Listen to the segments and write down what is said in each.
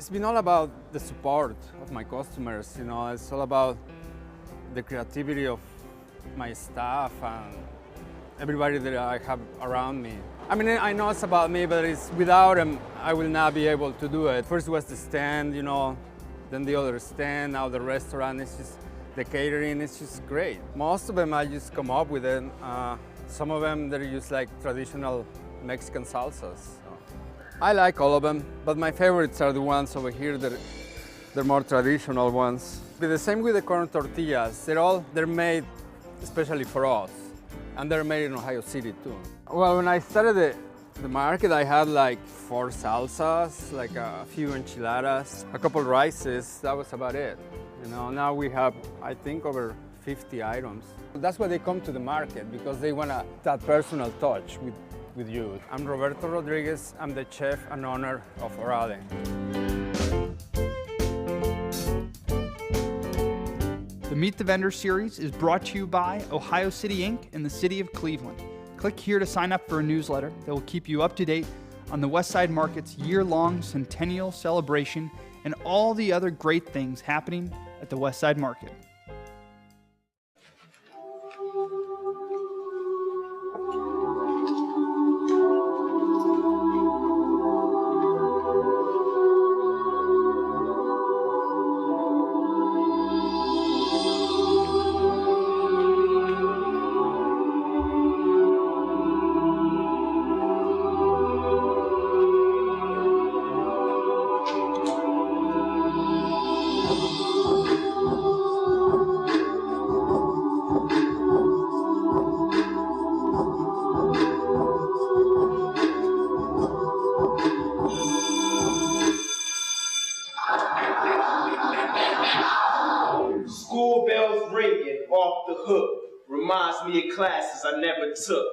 It's been all about the support of my customers, you know, it's all about the creativity of my staff and everybody that I have around me. I mean, I know it's about me, but it's without them, I will not be able to do it. First was the stand, you know, then the other stand, now the restaurant, it's just, the catering, it's just great. Most of them I just come up with it. Some of them, they're just like traditional Mexican salsas. So. I like all of them, but my favorites are the ones over here that they're more traditional ones. But the same with the corn tortillas. They're made especially for us, and they're made in Ohio City too. Well, when I started the market, I had like 4 salsas, like a few enchiladas, a couple rices. That was about it. You know, now we have, I think, over 50 items. That's why they come to the market, because they want that personal touch with you. I'm Roberto Rodriguez. I'm the chef and owner of Orale. The Meet the Vendor series is brought to you by Ohio City Inc. and the City of Cleveland. Click here to sign up for a newsletter that will keep you up to date on the Westside Market's year-long centennial celebration and all the other great things happening at the Westside Market. School bells ringing off the hook reminds me of classes I never took.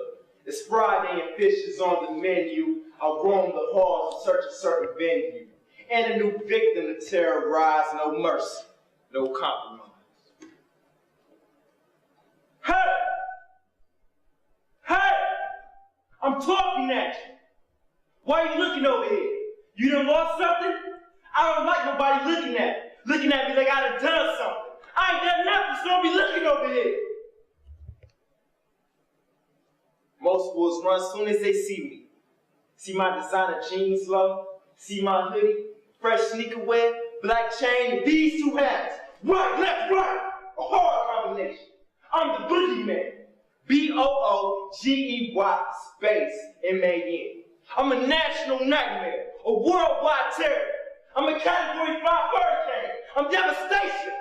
It's Friday and fish is on the menu. I'll roam the halls in search of certain venue. And a new victim to terrorize, no mercy, no compromise. Hey! Hey! I'm talking at you. Why are you looking over here? You done lost something? I don't like nobody looking at me. Looking at me like I done done something. I ain't done nothing, so don't be looking over here. Most fools run as soon as they see me. See my designer jeans low, see my hoodie, fresh sneaker wear, black chain, and these 2 hats. Right, left, right, a hard combination. I'm the boogeyman. B-O-O-G-E-Y space M-A-N. I'm a national nightmare, a worldwide terror. I'm a Category 5 hurricane. I'm devastation.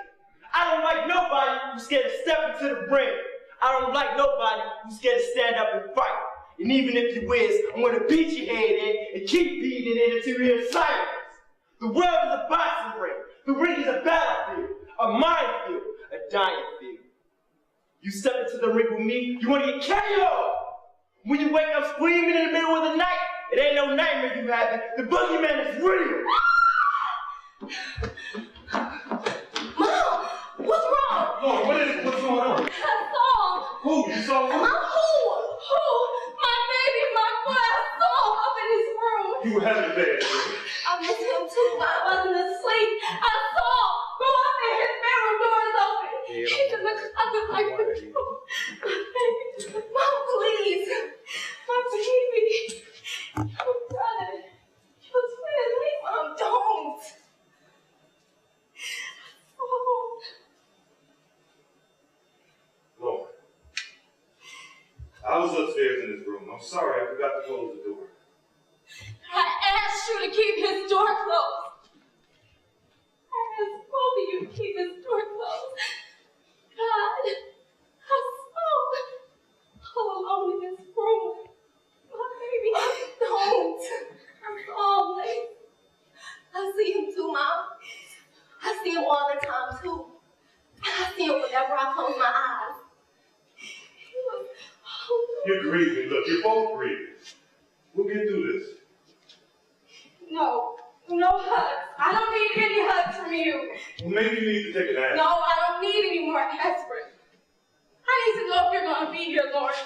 I don't like nobody who's scared to step into the ring. I don't like nobody who's scared to stand up and fight. And even if you is, I'm gonna beat your head in and keep beating it until you hear silence. The world is a boxing ring. The ring is a battlefield, a minefield, a dying field. You step into the ring with me, you wanna get KO'd. When you wake up screaming in the middle of the night, it ain't no nightmare you having. The boogeyman is real. Mom, what's wrong? Lord, what's going on? I saw. Who? You saw who? Who? My baby, my boy, I saw him up in his room. You were having a bad dream. I missed him too, but I wasn't asleep. I saw him go up and his bedroom door is open. He's in the closet like the door. My baby, Mom, please. My baby. Your brother. Your twin. Please, Mom, don't. Lord, I was upstairs in this room. I'm sorry, I forgot to close the door. I asked you to keep his door closed. I asked both of you to keep his door closed. God, I saw all alone in this room. My baby, don't. I'm always. I see him too, Mom. I see him all the time too. I see him whenever I close my eyes. He was, You're grieving. Look, you're both grieving. We'll get through this. No hugs. I don't need any hugs from you. Well, maybe you need to take a nap. No, I don't need any more aspirin. I need to know if you're going to be here, Lawrence.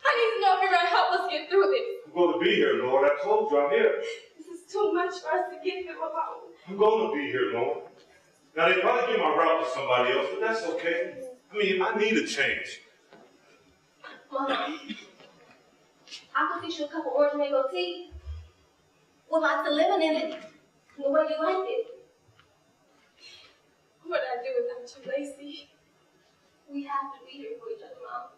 I need to know if you're going to help us get through this. I'm going to be here, Lord. I told you I'm here. This is too much for us to get through alone. I'm gonna be here, Lauren. Now, they probably give my route to somebody else, but that's okay. I mean, I need a change. Mom, I can fix you a cup of orange mango tea with lots of lemon in it, the way you like it. What would I do without you, Lacey? We have to be here for each other, Mom.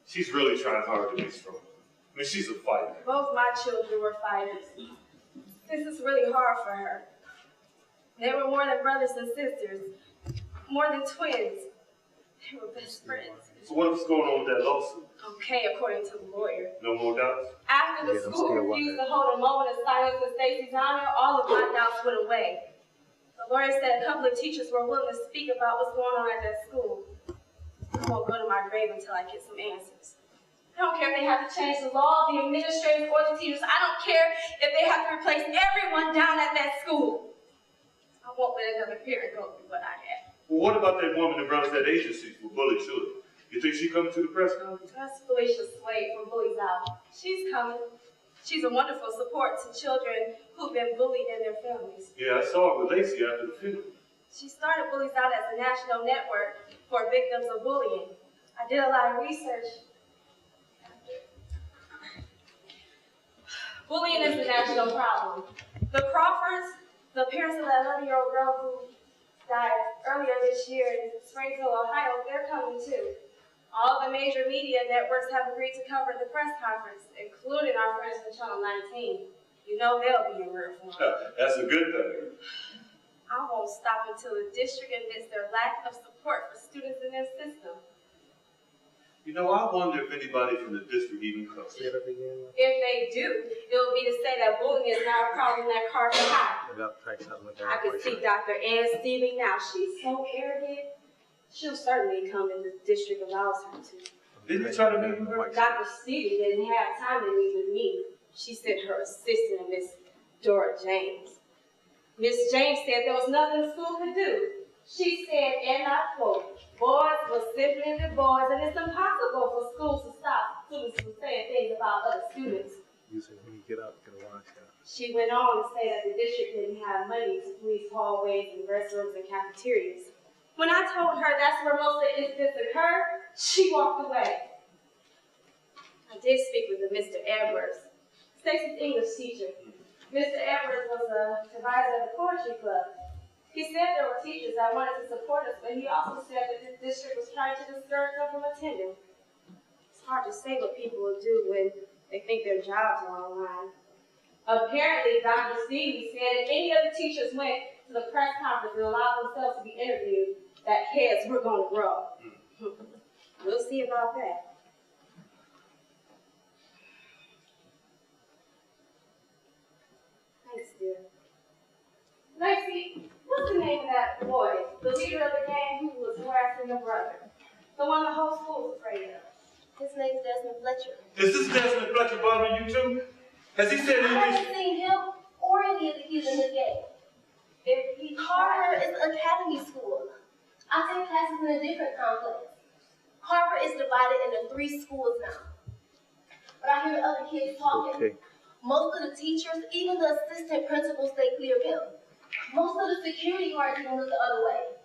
She's really trying hard to be strong. I mean, she's a fighter. Both my children were fighters. This is really hard for her. They were more than brothers and sisters, more than twins. They were best friends. So what's going on with that lawsuit? Okay, according to the lawyer. No more doubts? After the school refused to hold a moment of silence in Stacy's honor, all of my doubts went away. The lawyer said a couple of teachers were willing to speak about what's going on at that school. I won't go to my grave until I get some answers. I don't care if they have to change the law, the administrators, or the teachers. I don't care if they have to replace everyone down at that school. I won't let another parent go through what I had. Well, what about that woman that runs that agency for bullied children? You think she's coming to the press conference? That's Felicia Slade from Bullies Out. She's coming. She's a wonderful support to children who've been bullied in their families. Yeah, I saw her with Lacey after the funeral. She started Bullies Out as a national network for victims of bullying. I did a lot of research. Bullying is a national problem. The Crawfords, the parents of that 11-year-old girl who died earlier this year in Springfield, Ohio, they're coming too. All the major media networks have agreed to cover the press conference, including our friends from Channel 19. You know they'll be in rare form. That's a good thing. I won't stop until the district admits their lack of support for students in their system. You know, I wonder if anybody from the district even comes. If they do, it'll be to say that bullying is not a problem at Carter High. I can see Dr. Ann Stevie now. She's so arrogant. She'll certainly come if the district allows her to. Didn't you try to meet with her? Dr. Stevie didn't have time to meet with me. She sent her assistant, Miss Dora James. Miss James said there was nothing the school could do. She said, and I quote, boys will simply be boys, and it's impossible for schools to stop students from saying things about other students. She went on to say that the district didn't have money to police hallways and restrooms and cafeterias. When I told her that's where most of the incidents occurred, she walked away. I did speak with Mr. Edwards, Stacy's English teacher. Mr. Edwards was a advisor of the poetry club. He said there were teachers that wanted to support us, but he also said that the district was trying to discourage them from attending. It's hard to say what people will do when they think their jobs are on the line. Apparently, Dr. Stevie said if any of the teachers went to the press conference and allowed themselves to be interviewed, that heads were going to grow. We'll see about that. Thanks, dear. Lacey, what's the name of that boy, the leader of the gang who was harassing your brother? The one the whole school's afraid of. His name's Desmond Fletcher. Is this Desmond Fletcher bothering you too? Has he said I anything? haven't seen him or any of the kids in his gang. If he Carver is an academy school. I take classes in a different complex. Carver is divided into 3 schools now. But I hear other kids talking. Okay. Most of the teachers, even the assistant principals, stay clear of him. Most of the security guards even look the other way.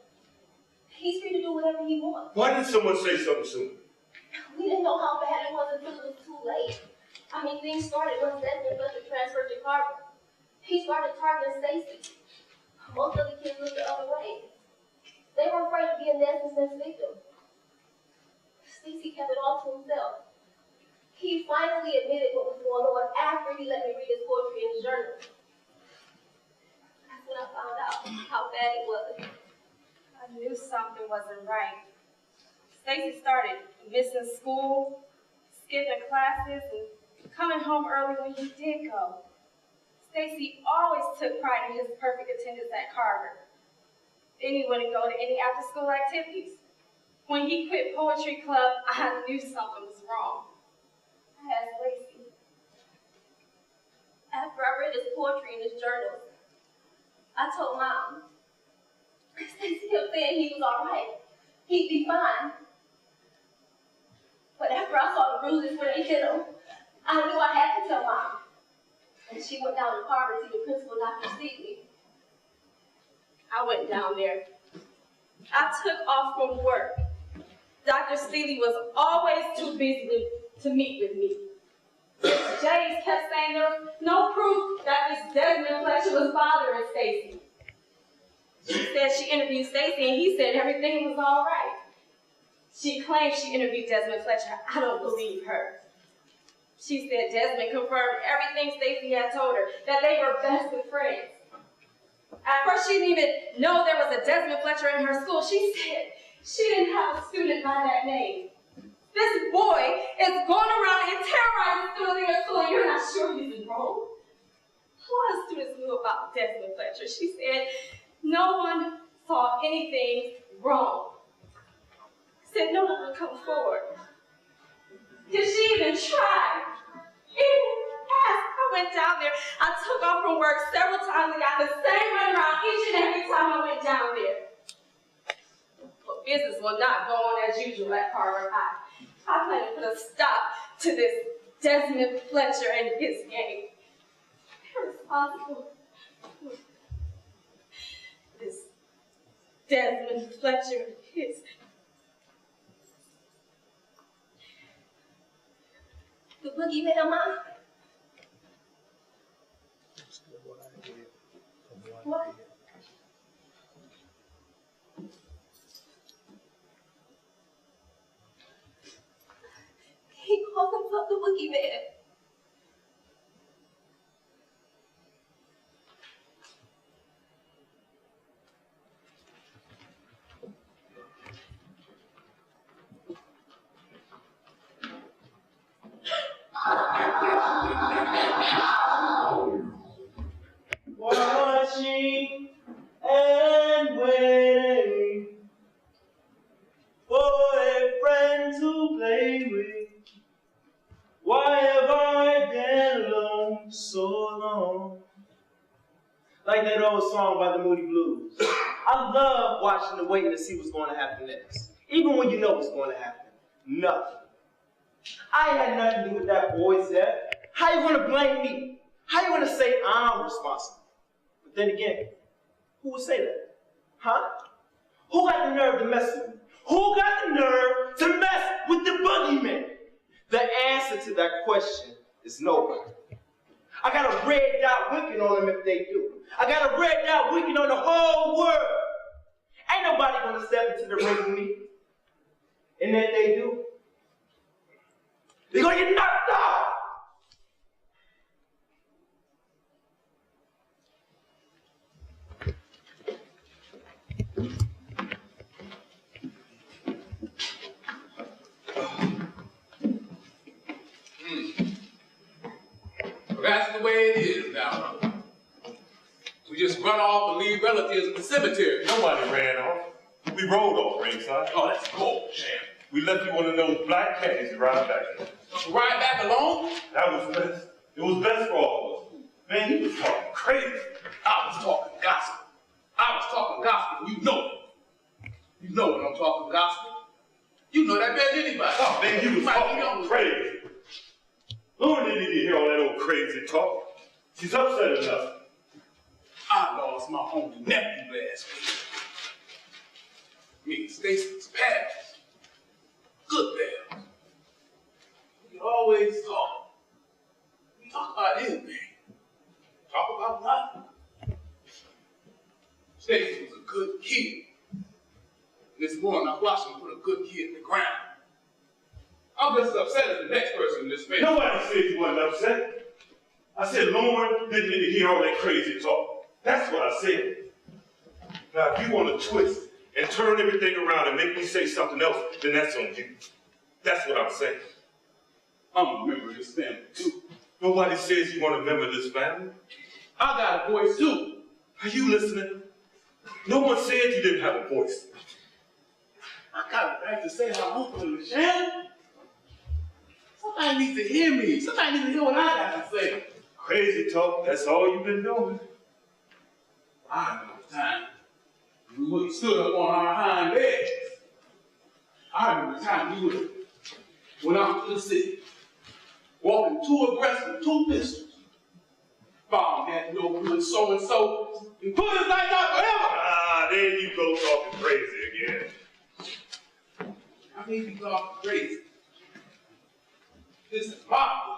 He's free to do whatever he wants. Why didn't someone say something sooner? We didn't know how bad it was until it was too late. I mean, things started when Desmond Fletcher transferred to Carver. He started targeting Stacy. Most of the kids looked the other way. They were afraid of being Desmond's victim. Stacy kept it all to himself. He finally admitted what was going on after he let me read his poetry in his journal. That's when I found out how bad it was. I knew something wasn't right. Stacy started missing school, skipping classes, and coming home early when he did go. Stacy always took pride in his perfect attendance at Carver. Then he wouldn't go to any after-school activities. When he quit poetry club, I knew something was wrong. I asked Lacey, After I read his poetry in his journals, I told Mom. Stacey kept saying he was all right. He'd be fine. But after I saw the bruises where they hit him, I knew I had to tell Mom. And she went down to Carver to see the principal, Dr. Seeley. I went down there. I took off from work. Dr. Seeley was always too busy to meet with me. Mr. James kept saying there was no proof that Miss Desmond Fletcher was bothering Stacey. She said she interviewed Stacey and he said everything was all right. She claimed she interviewed Desmond Fletcher. I don't believe her. She said Desmond confirmed everything Stacey had told her, that they were best of friends. At first, she didn't even know there was a Desmond Fletcher in her school. She said she didn't have a student by that name. This boy is going around and terrorizing students in your school, and you're not sure he's wrong? A lot of students knew about Desmond Fletcher. She said no one saw anything wrong. Said no one would come forward. Did she even try? Even ask. I went down there. I took off from work several times and got the same runaround each and every time I went down there. But business will not go on as usual at Carver High. I plan to put a stop to this Desmond Fletcher and his gang. They're responsible for this Desmond Fletcher and his. The boogeyman, Mom? What? He calls himself the boogeyman. Watching and waiting for a friend to play with. Why have I been alone so long? Like that old song by the Moody Blues. I love watching and waiting to see what's going to happen next. Even when you know what's going to happen. Nothing. I had nothing to do with that boy's death. How you going to blame me? How you going to say I'm responsible? But then again, who would say that? Huh? Who got the nerve to mess with me? Who got the nerve to mess with the boogeyman? The answer to that question is nobody. I got a red dot winking on them if they do. I got a red dot winking on the whole world. Ain't nobody gonna step into the ring with me. And if they do, they're gonna get knocked out. That's the way it is now. We just run off and leave relatives in the cemetery. Nobody ran off. We rolled off ringside. Oh, that's cool, champ. We left you one of those black caddies to ride back. Ride back alone? That was best. It was best for all of us. Man, he was talking crazy. I was talking gospel. I was talking gospel, you know it. You know when I'm talking gospel. You know that better than anybody. Oh, man, he was talking crazy. Lauren didn't need to hear all that old crazy talk. She's upset enough. I lost my only nephew last week. Me and Stacy's pals. Good pals. We always talk. We talk about anything. Talk about nothing. Stacy was a good kid. This morning I watched him put a good kid in the ground. I'm just as upset as the next person in this family. Nobody said you wasn't upset. I said Lauren didn't need to hear all that crazy talk. That's what I said. Now, if you want to twist and turn everything around and make me say something else, then that's on you. That's what I'm saying. I'm a member of this family, too. Nobody says you want to remember this family. I got a voice, too. Are you listening? No one said you didn't have a voice. I got a right to say how I feel, Shannon. Somebody needs to hear me. Somebody needs to hear what I got to say. Crazy talk, that's all you've been doing. I remember the time we would have stood up on our hind legs. I remember the time we would have went out to the city, walking too aggressive with 2 pistols. Found that no good so-and-so and put his life out forever. Ah, there you go talking crazy again. I may be talking crazy. This is my voice.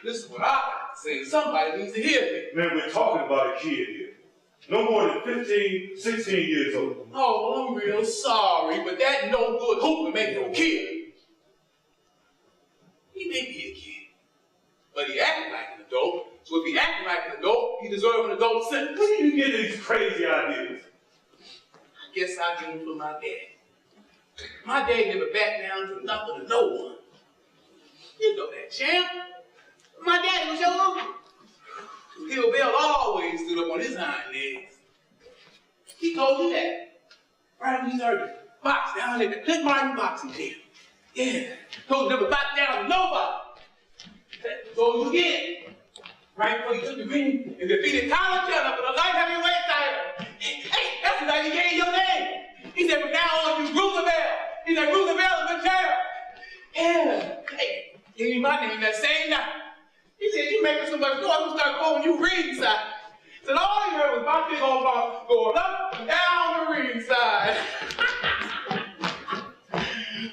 This is what I like to say. Somebody needs to hear me. Man, we're talking about a kid here. No more than 15, 16 years old. Oh, well, I'm real sorry, but that no good hooping make no kid. He may be a kid, but he acting like an adult. So if he acting like an adult, he deserves an adult sentence. Where do you get these crazy ideas? I guess I get them from my dad. My dad never backed down to nothing or no one. You know that, champ. My daddy was your uncle. Bill always stood up on his hind legs. He told you that. Right when he started box down there, the Clint Martin boxing gym. Yeah. Told you never back down to nobody. Told you again. Right before he took the ring and defeated Colin Jenner for the light heavyweight title. Hey, that's the night he gave you your name. He said, from now on, you Roosevelt. He said, Roosevelt is the chair. Yeah. Hey, gave me my name that same night. He said, you making so much noise, I'm gonna start calling you ringside. Said all he heard was my big old mouth going up and down the ringside.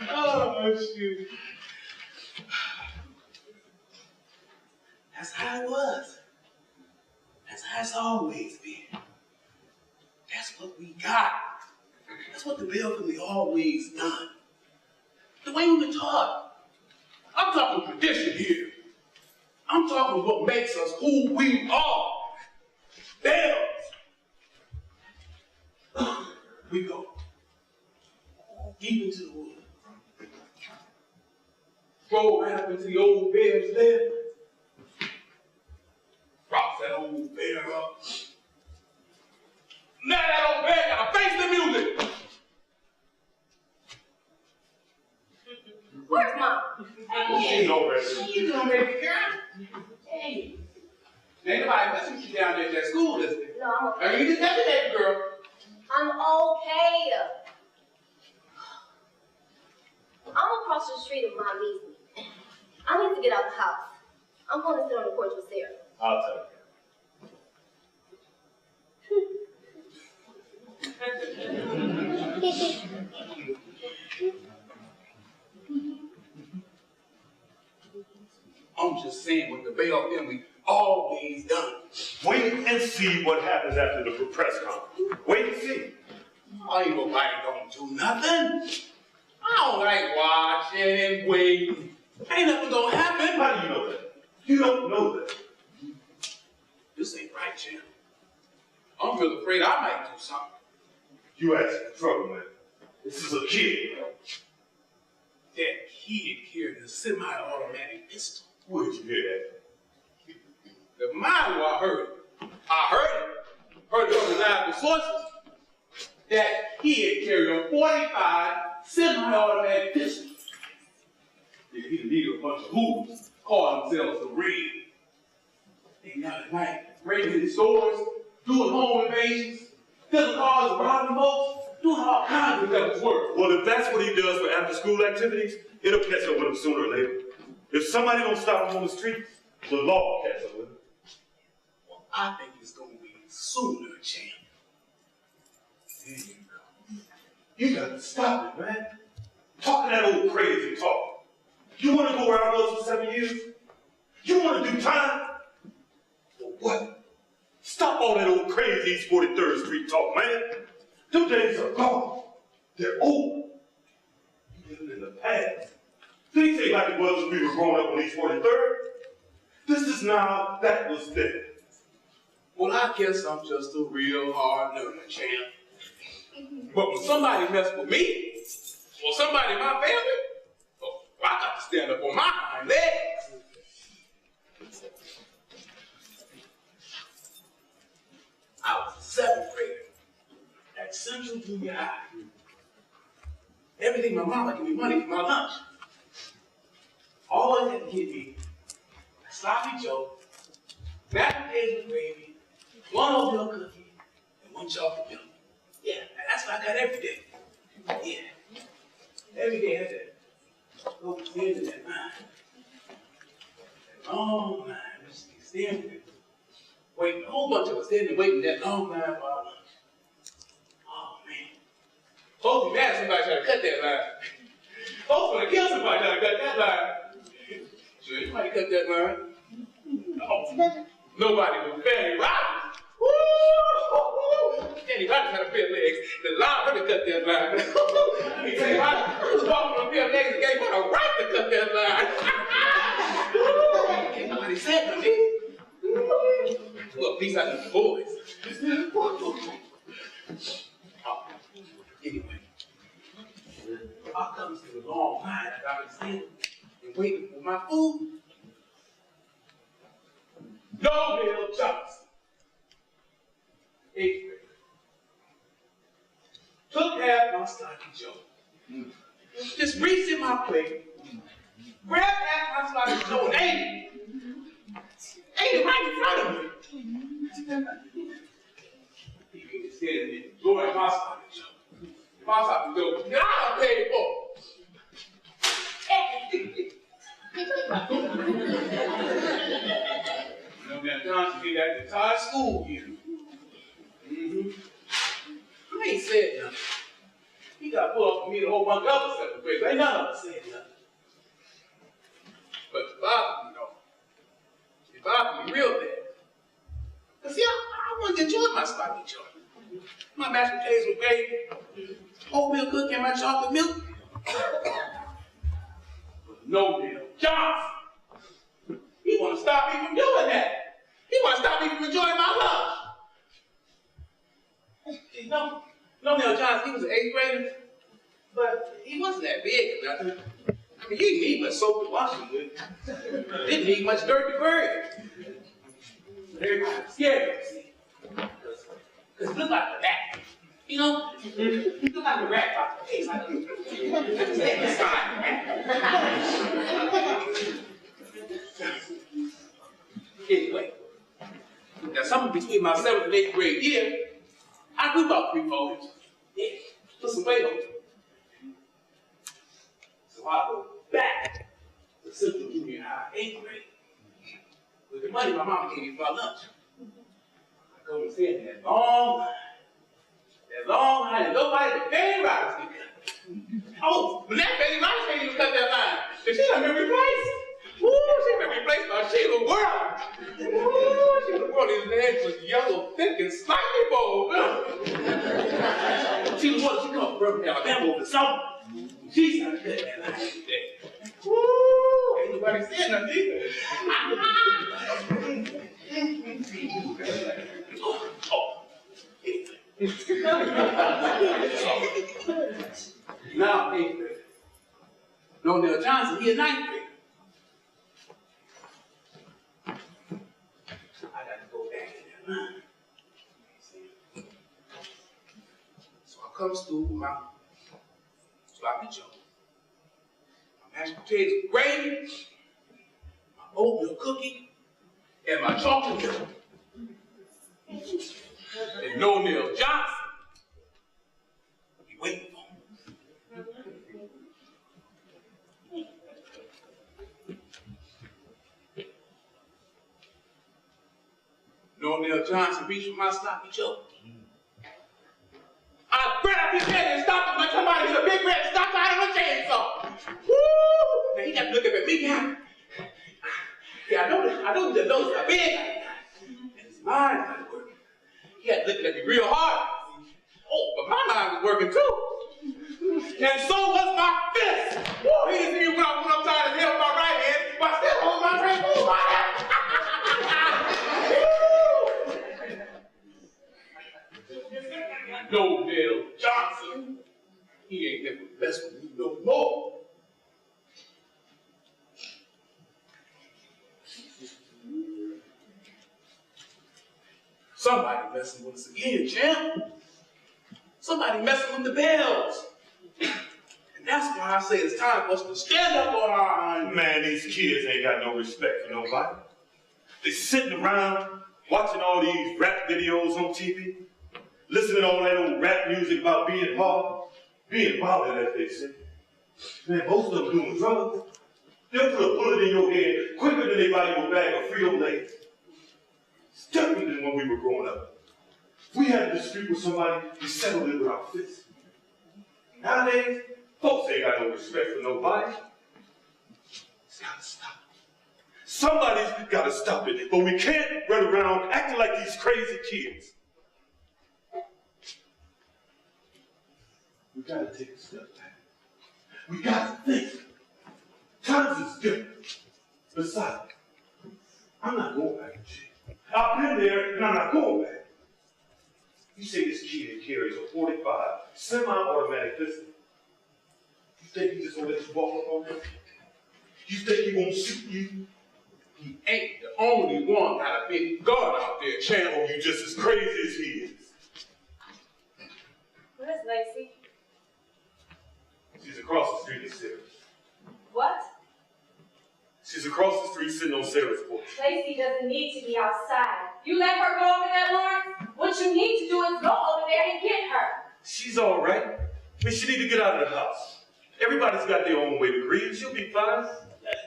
Oh, shoot. That's how it was. That's how it's always been. That's what we got. That's what the Bell family always done. The way we were taught. I'm talking tradition here. I'm talking what makes us who we are. Bells. We go deep into the wood. Roll right up into the old bear's lair. Rocks that old bear up. Now that old bear gotta face the music. Where's Mom? Hey, she's over there. What you doing, baby girl? Hey. Ain't nobody messing with you down there at that school, is it? No, I'm okay. Now you just have to baby girl. I'm okay. I'm across the street and Mom needs me. I need to get out the house. I'm going to sit on the porch with Sarah. I'll tell you. I'm just saying what the Bell family always done. Wait and see what happens after the press conference. Wait and see. Ain't nobody gonna do nothing. I don't like watching and waiting. Ain't nothing gonna happen. How do you know that? You don't know that. This ain't right, champ. I'm real afraid I might do something. You asking for trouble, man. This is a kid. That kid carried a semi-automatic pistol. Where'd you hear that? The mind I heard it. I heard it. Heard it from reliable sources. That kid carried a .45 semi-automatic pistol. Yeah, he needed a bunch of hoodlums, called themselves the Red. They got at night, raiding his stores, doing home invasions, stealing cars and robbing folks, doing all kinds of devil's work. Well, if that's what he does for after-school activities, it'll catch up with him sooner or later. If somebody don't stop him on the streets, the law will catch up with him. Well, I think it's going to be sooner, champ. There you go. You got to stop it, man. Talking that old crazy talk. You want to go where I was for 7 years? You want to do time? For what? Stop all that old crazy East 43rd Street talk, man. Them days are gone. They're old. You living in the past. Things ain't like it was when we were growing up on East 43rd. This is now, that was then. Well, I guess I'm just a real hard learner, champ. But when somebody mess with me, or somebody in my family, oh, I got to stand up on my hind legs. I was a 7th grader at Central Junior High. Everything my mama gave me money for my lunch. Always had to give me a sloppy Joe mashed potatoes with gravy, one oatmeal cookie, and one chocolate milk. Yeah, and that's what I got every day. Yeah. Every day I had to go to the end of that line. That long line, just be standing there. Waiting, a whole bunch of us standing waiting that long line for our lunch. Oh man. Folks be mad if somebody try to cut that line. Folks want to kill somebody trying to cut that line. Sure, anybody cut that line? Oh, nobody but Fanny Rogers. Woo! Fanny Rogers had a pair of legs that allowed her to cut that line. Fanny Rogers was walking on a pair of legs that gave her the right to cut that line. Ain't nobody said nothing. Well, at least I know the boys. Anyway, I comes to the long line that I've been standing and waiting for my food. No Bill Johnson. 8th grade. Took half my stocking Joe. Just reached in my plate, grabbed half my stocking Joe and ate it right in front of me. He can just stand there enjoying my stocking Joe. My stocking Joe that I done paid for. You know, that Johnson did that the entire school year. I ain't said nothing. He got pulled off for me and a whole bunch of other 7th graders. Ain't none of us said nothing. But it bothered me, though. It bothered me real bad. Cause see, I wanted to enjoy my stocking Joe. My mashed potatoes with gravy, oatmeal cookie, and my chocolate milk. But no Bill Johnson. He want to stop me from doing that. He want to stop me from enjoying my lunch. No, Neil Johnson, he was an 8th grader, but he wasn't that big or nothing. I mean, he didn't need much soap to wash him with. Didn't need much dirt to bury him. But everybody was scared of him, see? Because he looked like a rat. You know? He looked like a rat about to taste like Anyway, now something between my 7th and 8th grade year, I grew about 3-4 inches. Yeah, put some weight on it. So I go back to Central Junior High, 8th grade, with the money my mama gave me for my lunch. I go and stand in that long line, and nobody but Fanny Rogers can cut. Oh, but that Fanny Rogers can't even cut that line, because she done been replaced. Woo, she been replaced by Sheila World. Woo, Sheila World, his legs was yellow, thick, and slightly bold. Sheila World, she come from Alabama over the summer. She's not good at that line today. Woo, ain't nobody saying nothing either. Now, 8th grade. No, Neil Johnson, he a 9th grade. I got to go back in that line. So I come to school with my sloppy Joe, my mashed potatoes with gravy, my oatmeal cookie, and my chocolate milk. And no Neil Johnson be waiting for me. No Neil Johnson reached for my sloppy Joe. I grabbed his head and stopped him like somebody with a big red stop out of a chainsaw. Woo! Now he got to look up at me now. Yeah, I know he just noticed how big I am. And his mind started working. He had to look at me real hard. Oh, but my mind was working too. And so was my fist. Woo! He didn't see me when I went upside his head with my right hand, but I still hold my drink with my left. No Bill Johnson. He ain't never messed with me no more. Somebody messing with us again, champ. Somebody messing with the bells. And that's why I say it's time for us to stand up on our own. Man, these kids ain't got no respect for nobody. They sitting around watching all these rap videos on TV, listening to all that old rap music about being hard, being bothered, as they say. Man, most of them doing drugs. They'll put a bullet in your head quicker than they buy you a bag of Frito-Lay. It's different than when we were growing up. If we had a dispute with somebody, we settled it with our fists. Nowadays, folks ain't got no respect for nobody. It's gotta stop. Somebody's gotta stop it, but we can't run around acting like these crazy kids. We gotta take a step back. We gotta think. Times is different. Besides, I'm not going back to jail. I've been there and I'm not going back. You say this kid carries a .45 semi-automatic pistol. You think he just gonna let you walk up on him? You think he won't shoot you? He ain't the only one got a big gun out there, Chandler. You just as crazy as he is. Where's Lacey? She's across the street in Sarah's. What? She's across the street sitting on Sarah's porch. Lacey doesn't need to be outside. You let her go over there, Lawrence? What you need to do is go over there and get her. She's all right. I mean, she need to get out of the house. Everybody's got their own way to grieve. She'll be fine.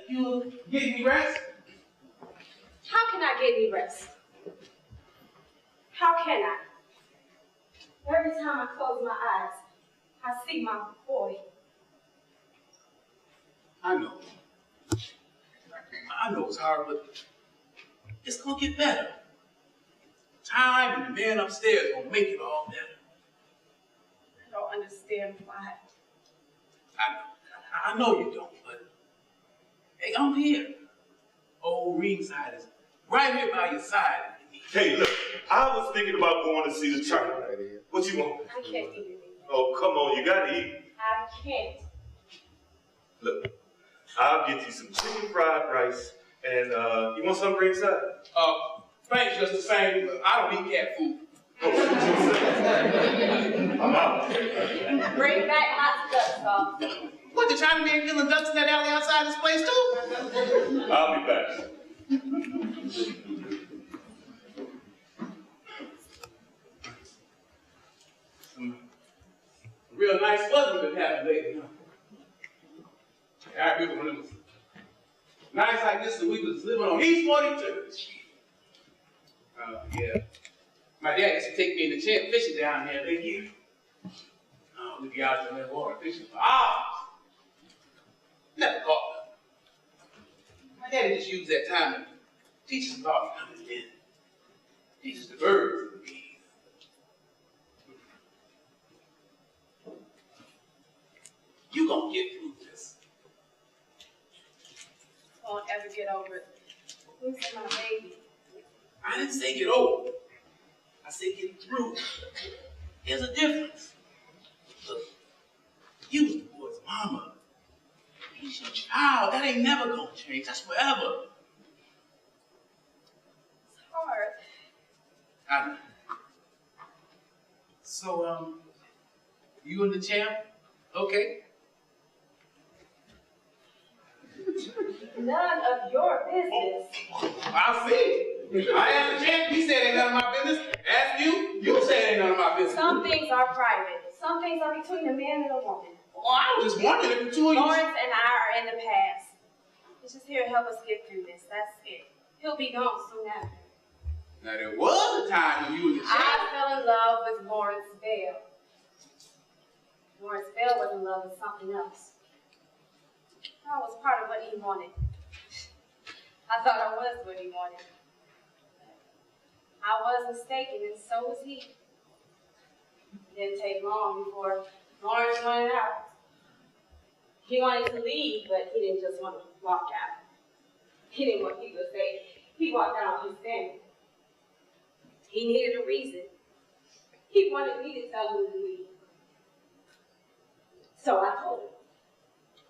You get me rest? How can I get any rest? How can I? Every time I close my eyes, I see my boy. I know. I know it's hard, but it's gonna get better. Time and the man upstairs gonna make it all better. I don't understand why. I know you don't, but hey, I'm here. Old ringside is right here by your side. Hey, look, I was thinking about going to see the child. What you want? I can't eat anything. Oh, come on, you gotta eat. I can't. Look, I'll get you some chicken fried rice, and you want something ringside? Thanks just the same. I don't eat cat food. I'm out. Bring back hot stuff, sauce. What, the China man killing ducks in that alley outside this place too? I'll be back. Some real nice weather we've been having lately, huh? I remember when it was nights like this and we was living on East 42nd Street. Yeah. My dad used to take me in the chair fishing down there every year. We'd be out in that water fishing for hours. Never caught nothing. My daddy just used that time to teach us about becoming men. Teach us the birds and the bees. You gonna get through this. Won't ever get over it. Who's my baby? I didn't say get over it. I said get through it. There's a difference. Look, you was the boy's mama. He's your child. That ain't never gonna change. That's forever. It's hard. I know. So, you and the champ? Okay. None of your business. I see. I asked the champ, he said ain't none of my business. Ask you, you said ain't none of my business. Some things are private. Some things are between a man and a woman. Well, I was just wondering if the two of you... Lawrence and I are in the past. He's just here to help us get through this. That's it. He'll be gone soon after. Now, there was a time when you and the champ... I fell in love with Lawrence Bell. Lawrence Bell was in love with something else. I was part of what he wanted. I thought I was what he wanted. I was mistaken, and so was he. It didn't take long before Lawrence wanted out. He wanted to leave, but he didn't just want to walk out. He didn't want people to say he walked out on his family. He needed a reason. He wanted me to tell him to leave. So I told him.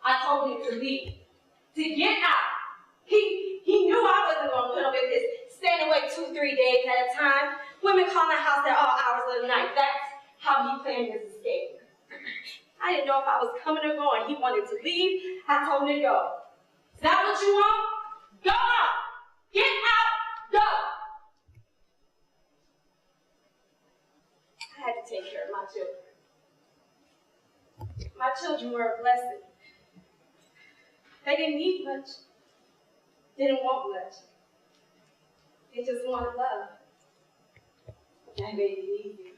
I told him to leave, to get out. He knew I wasn't going to put up with this, staying away 2-3 days at a time, women calling the house at all hours of the night. That's how he planned his escape. I didn't know if I was coming or going. He wanted to leave. I told him to go. Is that what you want? Go out. Get out take care of my children. My children were a blessing. They didn't need much, didn't want much. They just wanted love. I made it easy.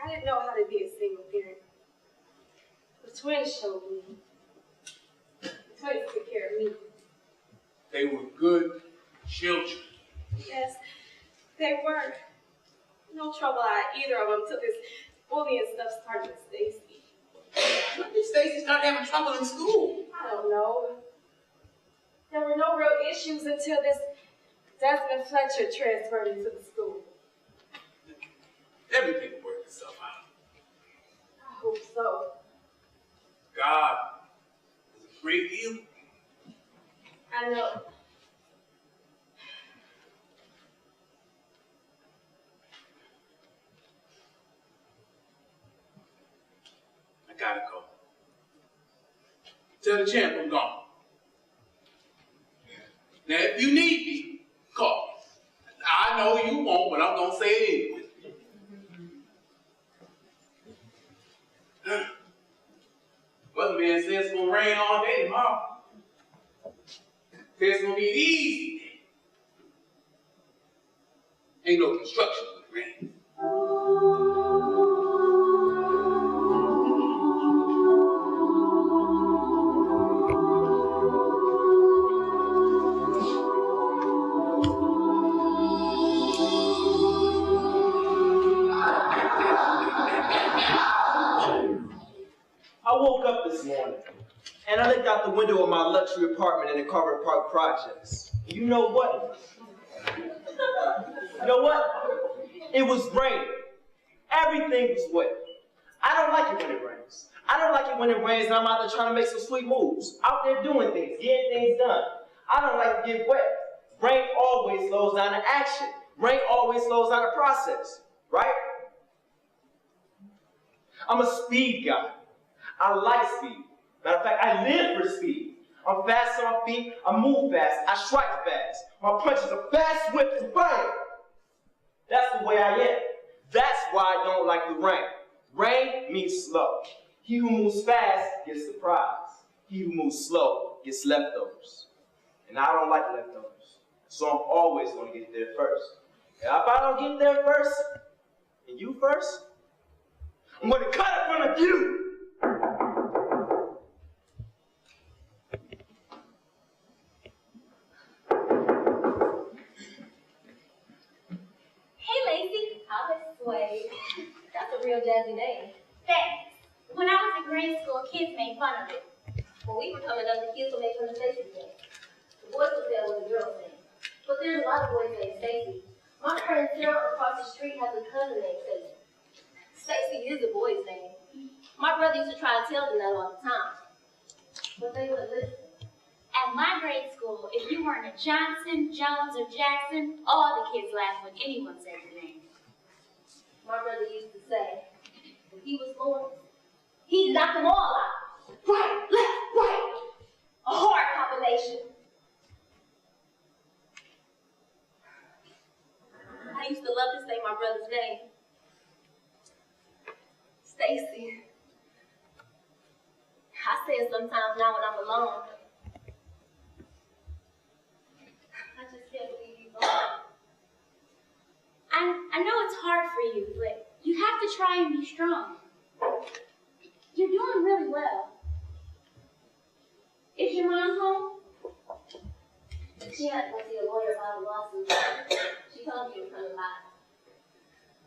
I didn't know how to be a single parent. The twins showed me. The twins took care of me. They were good children. Yes, they were. No trouble out of either of them till this bullying stuff started with Stacy. When did Stacy start having trouble in school? I don't know. There were no real issues until this Desmond Fletcher transferred into the school. Everything will work itself out. I hope so. God is a great healer. I know. I gotta go. Tell the champ I'm gone. Now, if you need me, call me. I know you won't, but I'm gonna say it anyway. Weatherman says it's gonna rain all day tomorrow. Says it's gonna be an easy day. Ain't no construction when it rains. I woke up this morning and I looked out the window of my luxury apartment in the Carver Park projects. You know what? You know what? It was raining. Everything was wet. I don't like it when it rains. I don't like it when it rains and I'm out there trying to make some sweet moves. Out there doing things, getting things done. I don't like to get wet. Rain always slows down the action. Rain always slows down the process, right? I'm a speed guy. I like speed. Matter of fact, I live for speed. I'm fast on my feet, I move fast, I strike fast. My punches are fast, whip, and bang. That's the way I am. That's why I don't like the rain. Rain means slow. He who moves fast gets the prize. He who moves slow gets leftovers. And I don't like leftovers. So I'm always going to get there first. And if I don't get there first, and you first, I'm going to cut in front of you. Hey, Lacey. How is Sway? That's a real jazzy name. Thanks. When I was in grade school, kids made fun of it. When we were coming up, the kids would make fun of Stacy's name. The boys would say it was a girl's name. But there's a lot of boys named Stacy. My friend Sarah across the street has a cousin named Stacy. Stacy is a boy's name. My brother used to try to tell them that all the time. But they wouldn't listen. At my grade school, if you weren't a Johnson, Jones, or Jackson, all the kids laughed when anyone said your name. My brother used to say, when he was Lawrence, he'd knock them all out. Right, left, right. A hard combination. I used to love to say my brother's name. Stacy. I say it sometimes now when I'm alone. I just can't believe he's gone. I know it's hard for you, but you have to try and be strong. You're doing really well. Is your mom home? She had to go see a lawyer about a lawsuit. She told me you were coming by.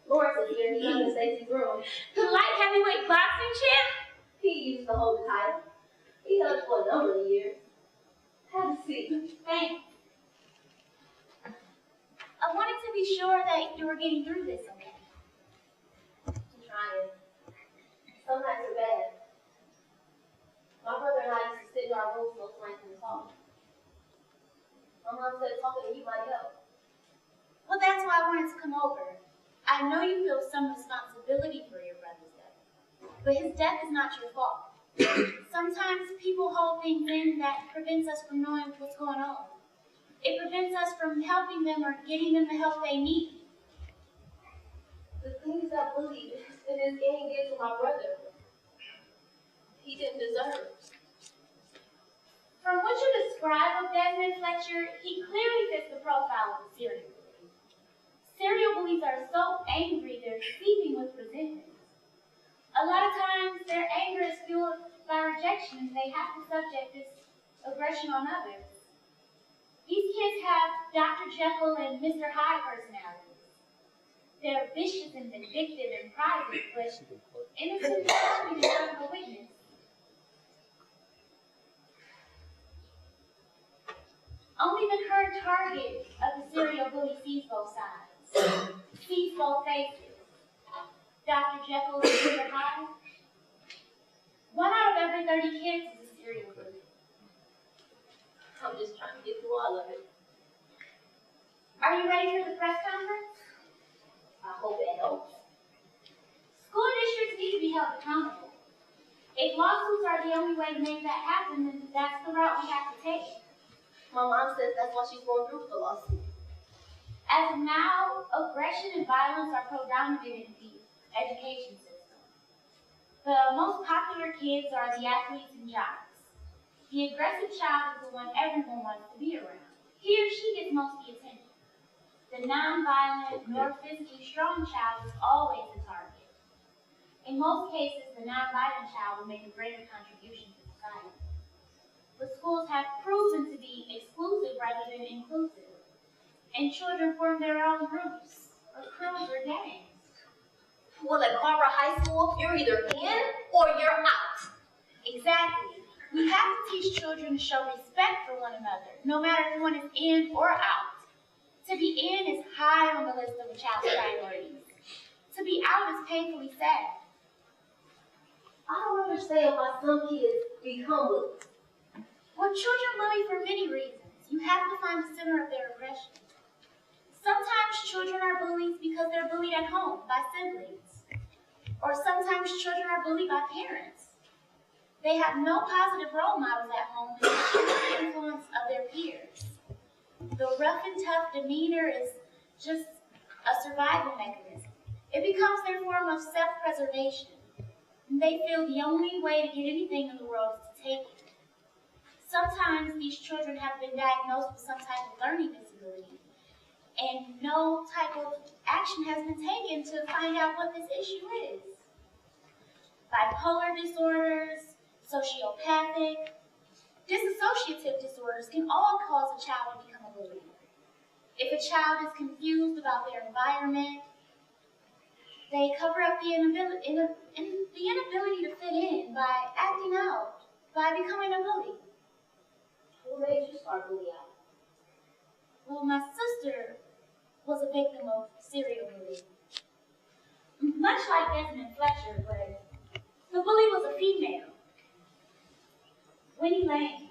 Lawrence is here. He's in Stacy's room. The light heavyweight boxing champ? He used to hold the title. He held it for a number of years. Have a seat. Thanks. I wanted to be sure that you were getting through this okay. I'm trying. Some nights are bad. My brother and I used to sit in our rooms most nights and talk. My mom said talking to you might help. Well, that's why I wanted to come over. I know you feel some responsibility for your brother's death, but his death is not your fault. Sometimes people hold things in that prevents us from knowing what's going on. It prevents us from helping them or getting them the help they need. The Things got bullied, and this gang did to my brother. He didn't deserve. From what you describe of Desmond Fletcher, he clearly fits the profile of a serial bully. Serial bullies are so angry they're seething with resentment. A lot of times, their anger is fueled by rejection, and they have to subject this aggression on others. These kids have Dr. Jekyll and Mr. Hyde personalities. They're vicious and vindictive in private, but innocent and charming in front of a witness. Only the current target of the serial bully sees both sides, sees both faces. Dr. Jekyll and Mr. Hyde. 1 out of every 30 kids is a serial bully. I'm just trying to get through all of it. Are you ready for the press conference? I hope it helps. School districts need to be held accountable. If lawsuits are the only way to make that happen, then that's the route we have to take. My mom says that's why she's going through with the lawsuit. As of now, aggression and violence are predominant in the education system. The most popular kids are the athletes and jocks. The aggressive child is the one everyone wants to be around. He or she gets most of the attention. The non-violent nor physically strong child is always the target. In most cases, the non-violent child will make a greater contribution to society. But schools have proven to be exclusive rather than inclusive. And children form their own groups, or crews, or gangs. Well, at Carver High School, you're either in or you're out. Exactly. We have to teach children to show respect for one another, no matter if one is in or out. To be in is high on the list of a child's priorities. To be out is painfully sad. I don't understand why some kids become bullies. Well, children bully for many reasons. You have to find the center of their aggression. Sometimes children are bullies because they're bullied at home by siblings. Or sometimes children are bullied by parents. They have no positive role models at home and the influence of their peers. The rough and tough demeanor is just a survival mechanism. It becomes their form of self-preservation. They feel the only way to get anything in the world is to take it. Sometimes these children have been diagnosed with some type of learning disability, and no type of action has been taken to find out what this issue is. Bipolar disorders, sociopathic, dissociative disorders can all cause a child to become a bully. If a child is confused about their environment, they cover up the inability to fit in by acting out, by becoming a bully. What made you start bullying out? Well, my sister was a victim of serial bullying. Much like Desmond Fletcher, but the bully was a female. Winnie Lane.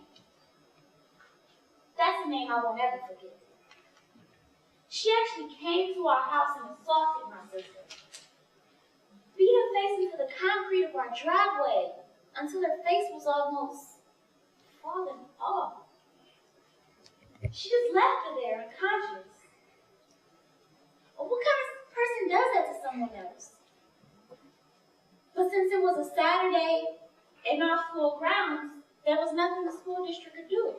That's a name I won't ever forget. She actually came to our house and assaulted my sister. Beat her face into the concrete of our driveway until her face was almost falling off. She just left her there unconscious. Well, what kind of person does that to someone else? But since it was a Saturday and off school grounds, there was nothing the school district could do.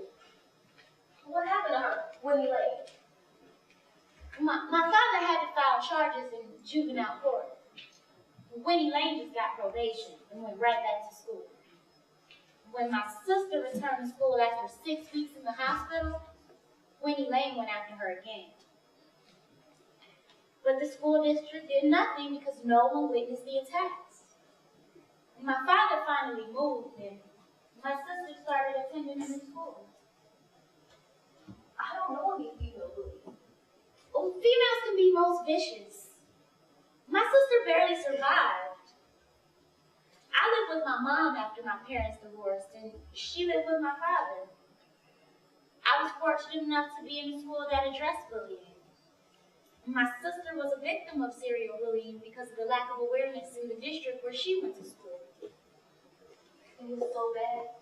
What happened to her, Winnie Lane? My father had to file charges in juvenile court. Winnie Lane just got probation and went right back to school. When my sister returned to school after 6 weeks in the hospital, Winnie Lane went after her again. But the school district did nothing because no one witnessed the attacks. My father finally moved and my sister started attending a new school. I don't know any female bullies. Well, females can be most vicious. My sister barely survived. I lived with my mom after my parents divorced, and she lived with my father. I was fortunate enough to be in a school that addressed bullying. My sister was a victim of serial bullying because of the lack of awareness in the district where she went to school. It was so bad.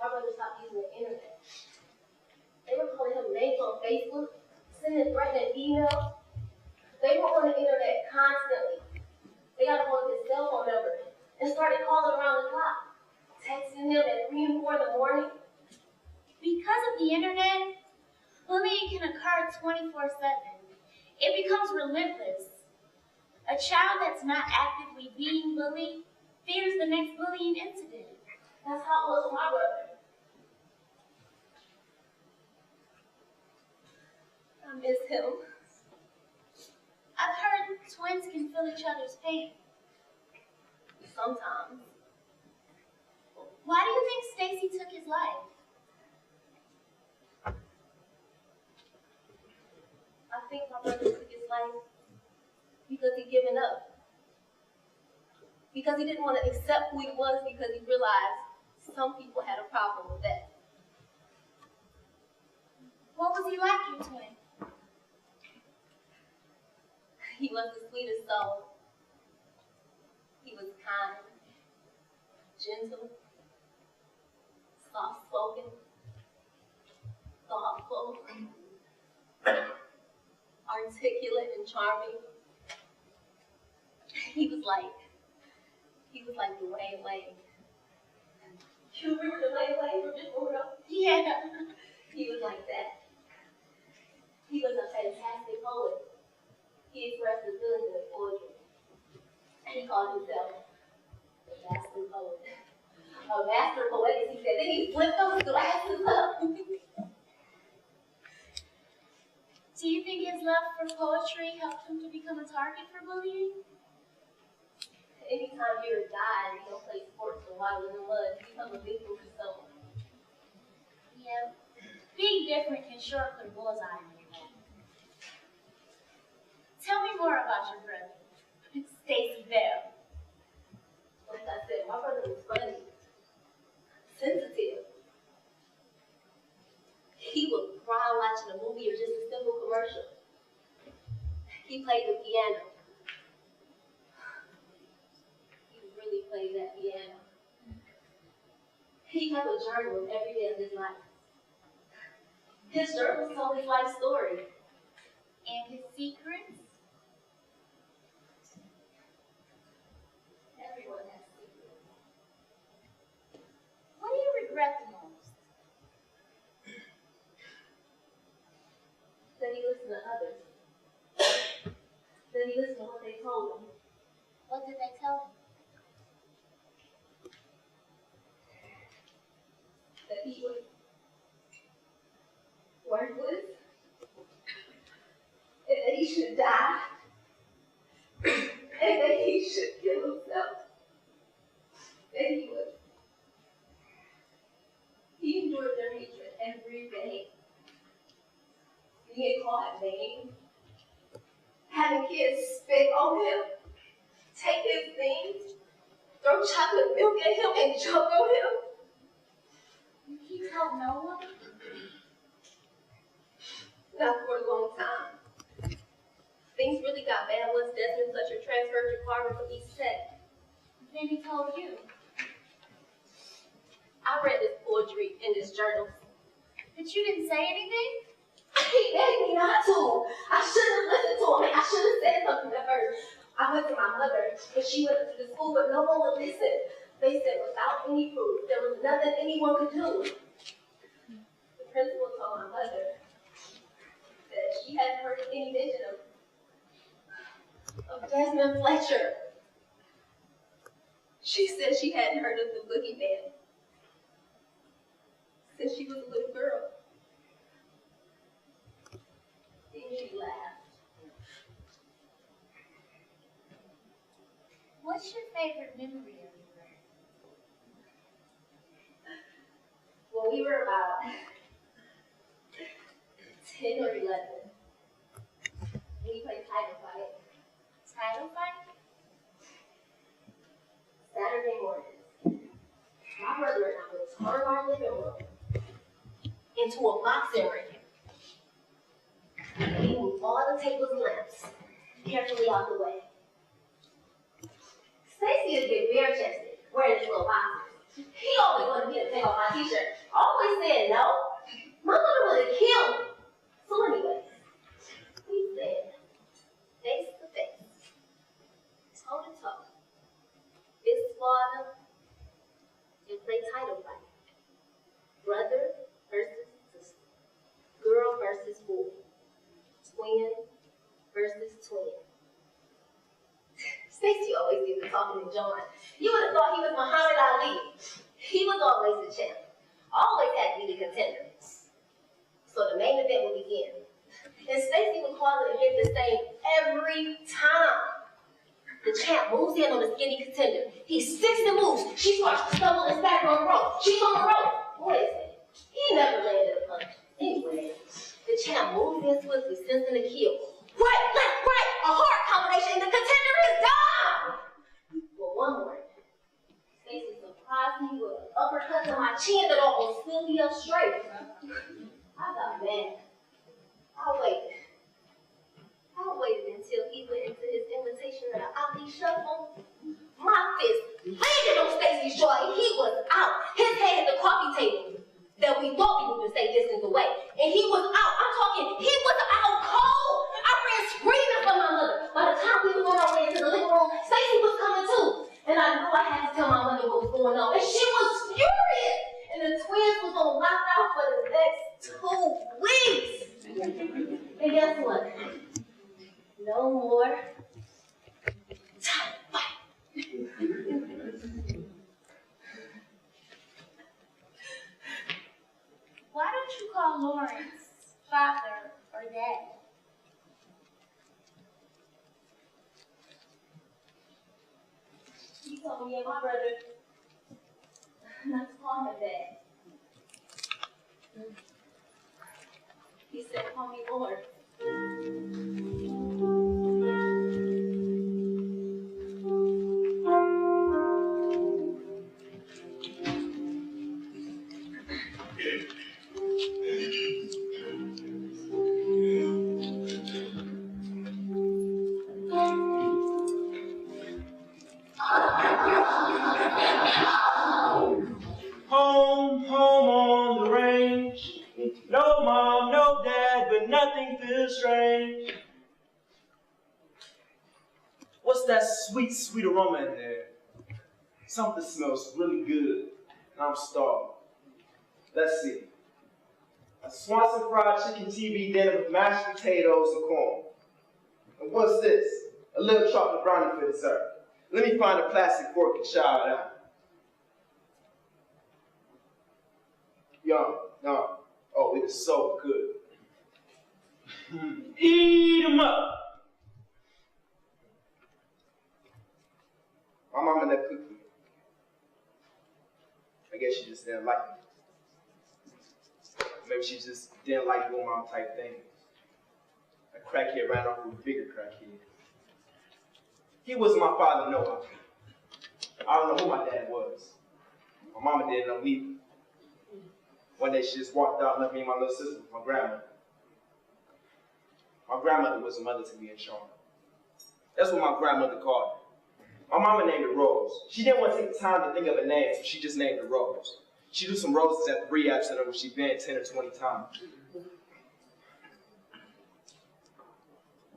My brother stopped using the internet. They were calling him names on Facebook, sending threatening emails. They were on the internet constantly. and started calling around the clock, texting him at 3 and 4 in the morning. Because of the internet, bullying can occur 24/7. It becomes relentless. A child that's not actively being bullied fears the next bullying incident. That's how it was with my brother. I miss him. I've heard twins can feel each other's pain. Sometimes. Why do you think Stacy took his life? I think my brother took his life because he'd given up. Because he didn't want to accept who he was because he realized some people had a problem with that. What was he like, your twin? He was the sweetest soul. He was kind, gentle, soft-spoken, thoughtful, articulate and charming. He was like Dwayne Wayne. You remember Dwayne Wayne from Big World? Yeah. He was like that. He was a fantastic poet. He expressed his feelings in poetry. And he called himself the master poet. A master poet, he said. Then he flipped those glasses up. Do you think his love for poetry helped him to become a target for bullying? Anytime you're a guy and you don't play sports or waddle in the mud, you become a victim for someone. Yeah. Being different can sure put a bullseye on your head. Tell me more about your brother, Stacy Bell. Like I said, my brother was funny, sensitive. He would cry watching a movie or just a simple commercial. He played the piano. He really played that piano. He kept a journal of every day of his life. His journal told his life story. And his secrets? Everyone has secrets. What do you regret the most? That he listened to others. That he listened to what they told him. What did they tell him? That he was worthless. And that he should die. And that he should kill himself. And he endured their hatred every day. Being called names, having kids spit on him, take his things, throw chocolate milk at him, and jump on him. He told no one? Not for a long time. Things really got bad once Desmond Fletcher transferred to Carver from East Tech. Then he told you. I read this poetry in his journals. But you didn't say anything? He begged me not to. I shouldn't have listened to him. I should have said something at first. I went to my mother, and she went to the school, but no one would listen. They said without any proof, there was nothing anyone could do. The principal told my mother that she hadn't heard any mention of Desmond Fletcher. She said she hadn't heard of the boogeyman since she was a little girl. Then she laughed. What's your favorite memory of your brother? When we were about 10 or 11, we played title fight. Title fight? Saturday mornings. My brother and I would turn our living room into a boxing ring. We moved all the tables and lamps carefully out the way. Stacy is big, bare-chested, wearing his little boxers. He always wanted me to take off my t-shirt. Always said no. My mother would have killed me. So anyway, we said, face to face, toe to toe, fist fought, Stacey always gets to talking to John. You would have thought he was Muhammad Ali. He was always the champ. Always had to be the contender. So the main event would begin. And Stacey would call the event the same every time. The champ moves in on the skinny contender. He sticks and moves. She starts to stumble and stagger on the rope. She's on the rope. Wait a second. He never landed a punch. Anyway, the champ moves in swiftly, sensing a kill. Right, left, right, a hard combination, and the contender is down! Well, one morning, Stacey surprised me with an uppercut to my chin that almost stood me up straight. I got mad. I waited until he went into his imitation of the Ali shuffle. My fist landed on Stacey's jaw and he was out. His head hit the coffee table that we thought we moved to stay distance away. And he was out. I'm talking, he was out cold. I ran screaming for my mother. By the time we was on our way into the living room, Stacey was coming too. And I knew I had to tell my mother what was going on. And she was furious. And the twins was on lockdown for the next 2 weeks. And guess what? No more time to fight. Why don't you call Lawrence father or dad? He told me and my brother not to call him dad. He said, call me Lord. Home on the range. No mom, no dad, but nothing feels strange. What's that sweet, sweet aroma in there? Something smells really good, and I'm starving. Let's see. A Swanson fried chicken TV dinner with mashed potatoes and corn. And what's this? A little chocolate brownie for dessert. Let me find a plastic fork and chow it out. Yum, yum. Oh, it is so good. Eat 'em up. My mama never cooked for me. I guess she just didn't like me. Maybe she just didn't like doing mom type things. A crackhead ran off with a bigger crackhead. He wasn't my father, no. I don't know who my dad was. My mama didn't know me. One day she just walked out and left me and my little sister with my grandmother. My grandmother was a mother to me and Sean. That's what my grandmother called her. My mama named her Rose. She didn't want to take the time to think of a name, so she just named her Rose. She do some roses at the rehab center where she been 10 or 20 times.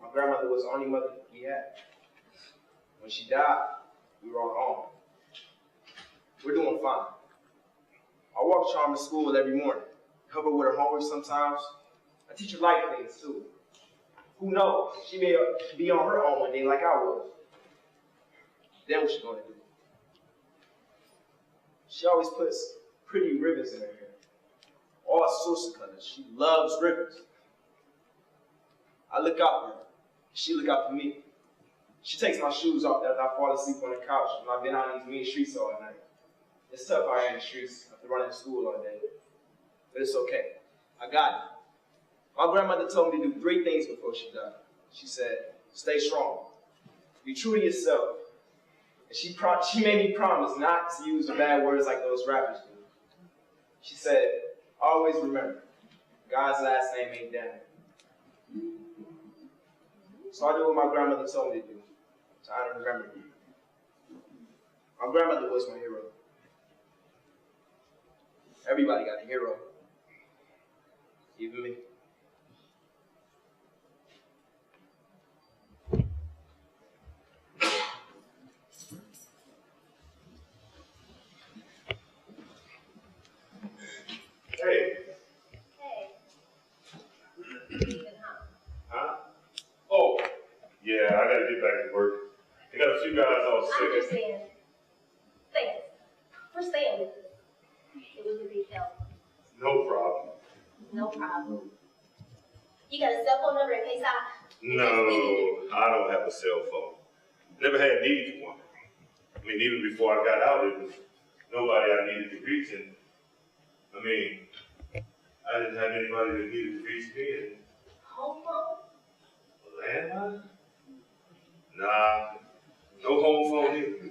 My grandmother was the only mother we had. When she died, we were on our own. We're doing fine. I walk Charm to school every morning, help her with her homework sometimes. I teach her life things too. Who knows? She may be on her own one day like I was. Then what's she gonna do? She always puts pretty ribbons in her hair. All sorts of colors. She loves ribbons. I look out for her. She look out for me. She takes my shoes off after I fall asleep on the couch when I've been out in these mean streets all night. It's tough out here in the streets after running to school all day. But it's okay. I got it. My grandmother told me to do 3 things before she died. She said, stay strong. Be true to yourself. And she made me promise not to use the bad words like those rappers do. She said, always remember, God's last name ain't Daniel. So I did what my grandmother told me to do. So I don't remember you. My grandmother was my hero. Everybody got a hero. Even me. Hey. Hey. Leaving, huh? Huh? Oh, yeah, I gotta get back to work. They got a few guys all I sick. understand. Thanks for staying with us. It was a big help. No problem. No problem. You got a cell phone number in case No, I don't have a cell phone. Never had need for one. I mean, even before I got out, it was nobody I needed to reach. And I mean, I didn't have anybody that needed to reach me. And home phone? a landline? Nah, no home phone either.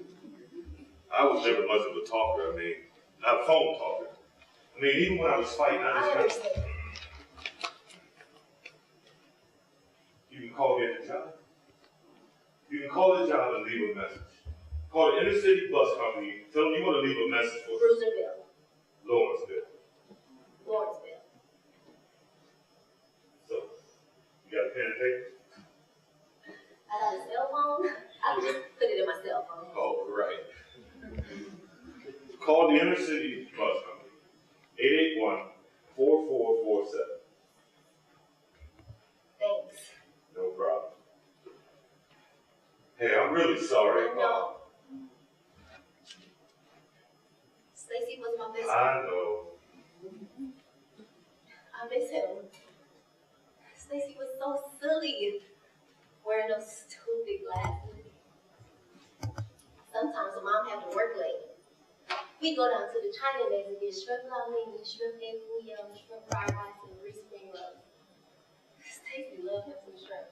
I was never much of a talker. I mean, not a phone talker. I mean, even when I was fighting, I just understand. You can call me at the job. You can call the job and leave a message. Call the inner city bus company. Tell them you want to leave a message for Bruiserville. Lawrenceville. Lawrenceville. So, you got a pen and paper? I got a cell phone. I can just put it in my cell phone. Oh, right. Call the inner city bus company. 881-4447. Thanks. No problem. Hey, I'm really sorry. I know. Stacy was my best friend. I know. I miss him. Stacy was so silly, wearing those stupid glasses. Sometimes when Mom had to work late, we go down to the China Mess and get shrimp ramen, shrimp egg foo young, shrimp fried rice, and grease spring rolls. Stacy loved him some shrimp.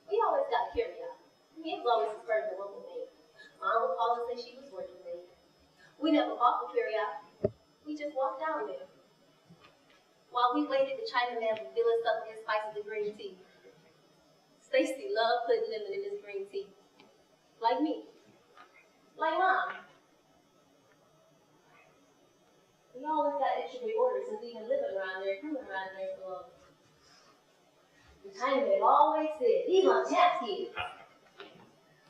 We always got carry out. He was always the first one with me. Mom would call and say she was working late. We never bought for carry out. We just walked down there. While we waited, the Chinaman would fill us up with his spices of green tea. Stacy loved putting lemon in his green tea. Like me. Like Mom. We always got extra big orders since we've been living around there, coming around there so long. The Chinaman always said, "These are Chap's kids."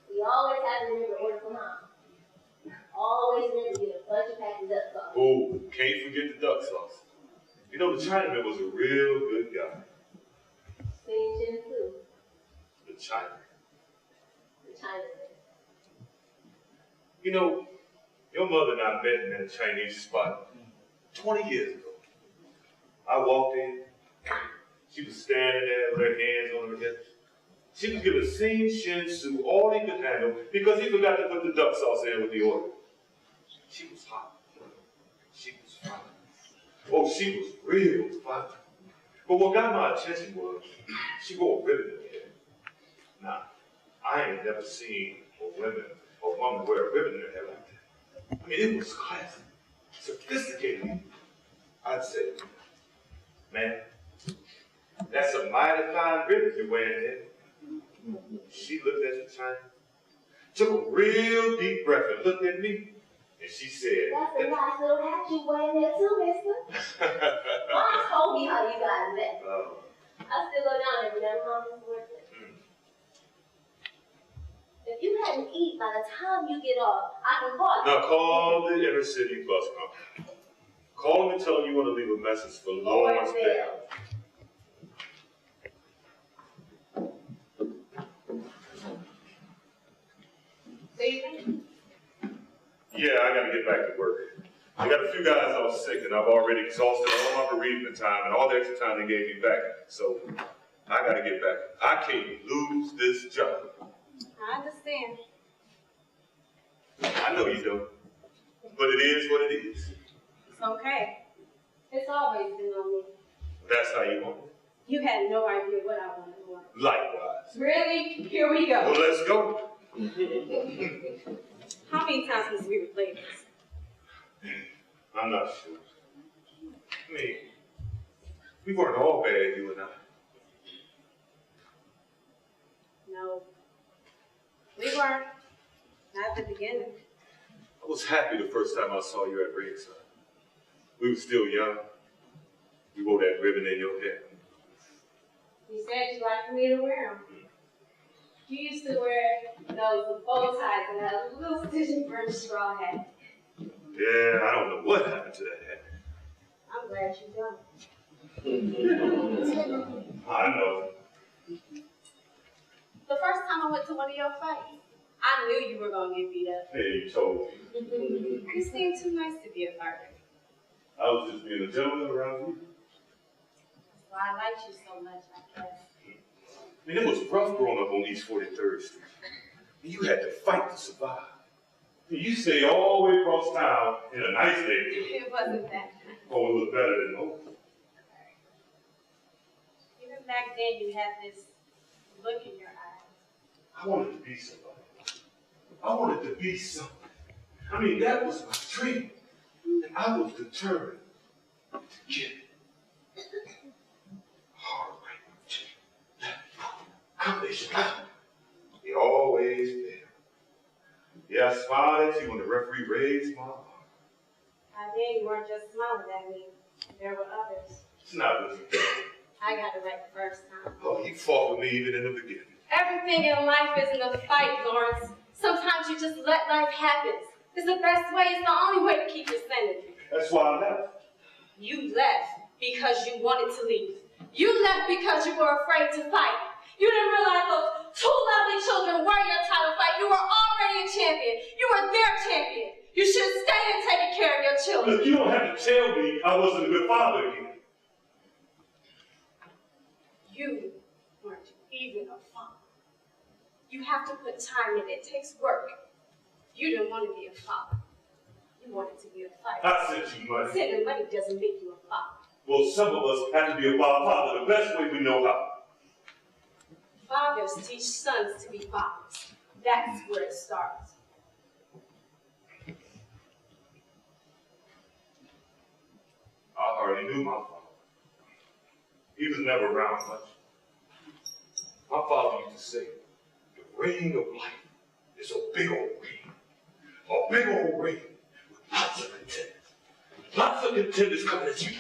We always had to remember to order for Mom. Always remember to get a bunch of packets of duck sauce. Oh, can't forget the duck sauce. You know, the Chinaman was a real good guy. Same chin too. The Chinaman. The Chinaman. You know, your mother and I met in a Chinese spot 20 years ago. I walked in. She was standing there with her hands on her hips. She was giving Sing Shin Su all he could handle because he forgot to put the duck sauce in with the order. She was hot. She was fine. Oh, she was real fine. But what got my attention was she wore a ribbon in her hair. Now, I ain't never seen a woman wear a ribbon in her hair like that. I mean, it was classy, sophisticated. I'd say, man, that's a mighty fine ribbon you're wearing there. She looked at the China, took a real deep breath and looked at me, and she said, "That's a nice little hat you wearing there too, mister." Mom told me how you got that. I still go down there whenever Mom is working. If you hadn't eaten by the time you get off, I can call you. Now call the inner city bus company. Call them and tell them you want to leave a message for Lawrenceville. Yeah, I gotta get back to work. I got a few guys all sick and I've already exhausted all my bereavement time and all the extra time they gave me back. So I gotta get back. I can't lose this job. I understand. I know you don't. But it is what it is. It's okay. It's always been on me. That's how you want it. You had no idea what I wanted to want. Likewise. Really? Here we go. Well, let's go. How many times must we replay this? I'm not sure. I mean, we weren't all bad, you and I. No. We weren't. Not at the beginning. I was happy the first time I saw you at ringside. We were still young. You wore that ribbon in your hair. You said you liked me to wear them. You used to wear those bow ties and that little stitching French straw hat. Yeah, I don't know what happened to that hat. I'm glad you don't. I know. The first time I went to one of your fights, I knew you were going to get beat up. Hey, you told me. You seem too nice to be a fighter. I was just being a gentleman around you. That's why I liked you so much, I guess. I mean, it was rough growing up on East 43rd Street. You had to fight to survive. You stayed all the way across town in a nice neighborhood. It wasn't that nice. Oh, it was better than most. Even back then, you had this look in your eyes. I wanted to be somebody. I wanted to be something. I mean, that was my dream. And I was determined to get it. Hard right. Combination. You always there. Yeah, I smiled at you when the referee raised my arm. I did. You weren't just smiling at me. There were others. It's not what you think. I got it right the first time. Oh, you fought with me even in the beginning. Everything in life isn't a fight, Lawrence. Sometimes you just let life happen. It's the best way. It's the only way to keep your sanity. That's why I left. You left because you wanted to leave. You left because you were afraid to fight. You didn't realize those two lovely children were your title fight. You were already a champion. You were their champion. You should have stayed and taken care of your children. Look, you don't have to tell me I wasn't a good father again. You weren't even a father. You have to put time in. It takes work. You didn't want to be a father. You wanted to be a fighter. I sent you money. Sending money doesn't make you a father. Well, some of us have to be a father the best way we know how. Fathers teach sons to be fathers. That's where it starts. I already knew my father. He was never around much. My father used to say, the ring of life is a big old ring. A big old ring with lots of contenders. Lots of contenders coming at you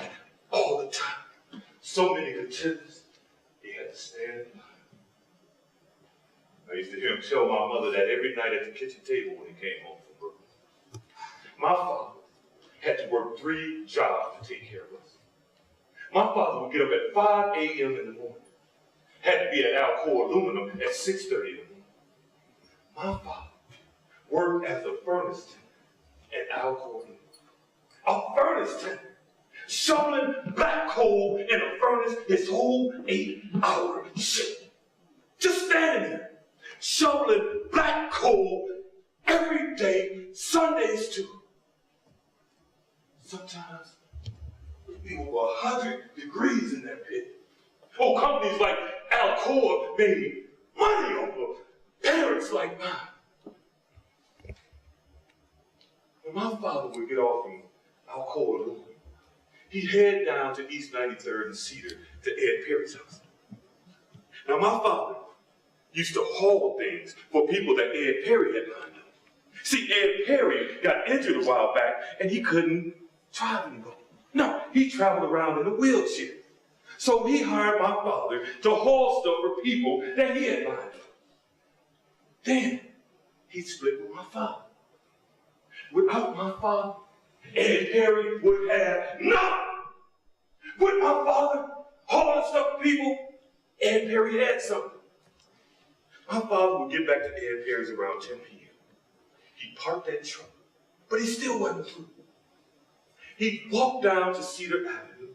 all the time. So many contenders, he had to stand in line. I used to hear him tell my mother that every night at the kitchen table when he came home from work. My father had to work 3 jobs to take care of us. My father would get up at 5 a.m. in the morning. Had to be at Alcoa Aluminum at 6:30 in the morning. My father worked as a furnace tender at Alcoa Aluminum. A furnace tender. Shoveling black coal in a furnace his whole 8-hour shift. Just standing there. Shoveling black coal every day, Sundays too. Sometimes it was 100 degrees in that pit. Oh, companies like Alcoa made money over parents like mine. When my father would get off from Alcoa Aluminum, he'd head down to East 93rd and Cedar to Ed Perry's house. Now, my father used to haul things for people that Ed Perry had lined up. See, Ed Perry got injured a while back and he couldn't drive anymore. No, he traveled around in a wheelchair. So he hired my father to haul stuff for people that he had lined up. Then he split with my father. Without my father, Ed Perry would have nothing. With my father hauling stuff for people, Ed Perry had something. My father would get back to Ed Perry's around 10 p.m. He'd park that truck, but he still wasn't through. He'd walk down to Cedar Avenue,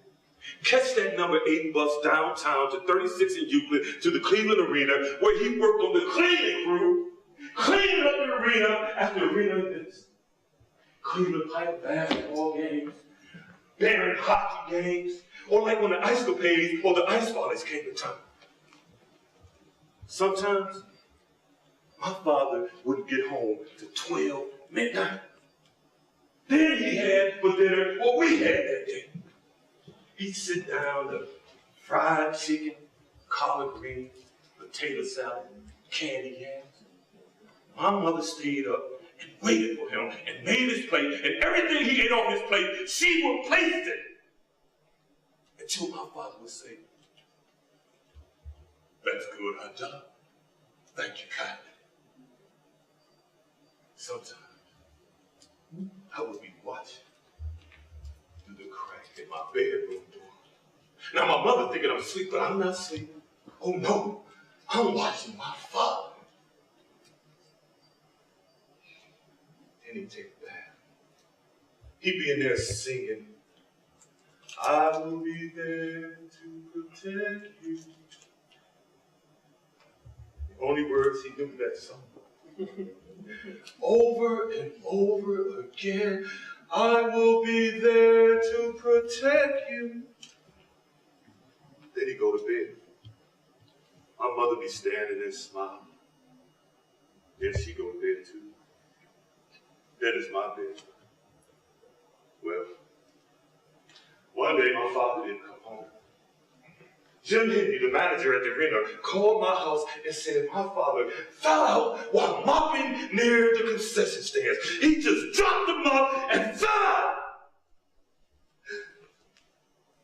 catch that number 8 bus downtown to 36 in Euclid to the Cleveland Arena, where he worked on the cleaning crew, cleaning up the arena after arena events. Cleveland Pipe basketball games, Barron hockey games, or like when the ice capades or the ice volleys came to town. Sometimes, my father wouldn't get home till 12 midnight. Then he had for dinner what we had that day. He'd sit down to fried chicken, collard greens, potato salad, candy yams. My mother stayed up and waited for him and made his plate, and everything he ate off his plate, she replaced it. Until my father would say, "That's good, Hunter. Thank you kindly." Sometimes I would be watching through the crack in my bedroom door. Now my mother thinking I'm asleep, but I'm not sleeping. Oh no, I'm watching my father. take a bath. He'd be in there singing, I will be there to protect you. The only words he knew that song. Over and over again, I will be there to protect you. Then he'd go to bed. My mother be standing and smiling. Then she'd go to bed too. That is my bed. Well, one day my father didn't come home. Jim Henry, the manager at the arena, called my house and said my father fell out while mopping near the concession stands. He just dropped the mop and fell out.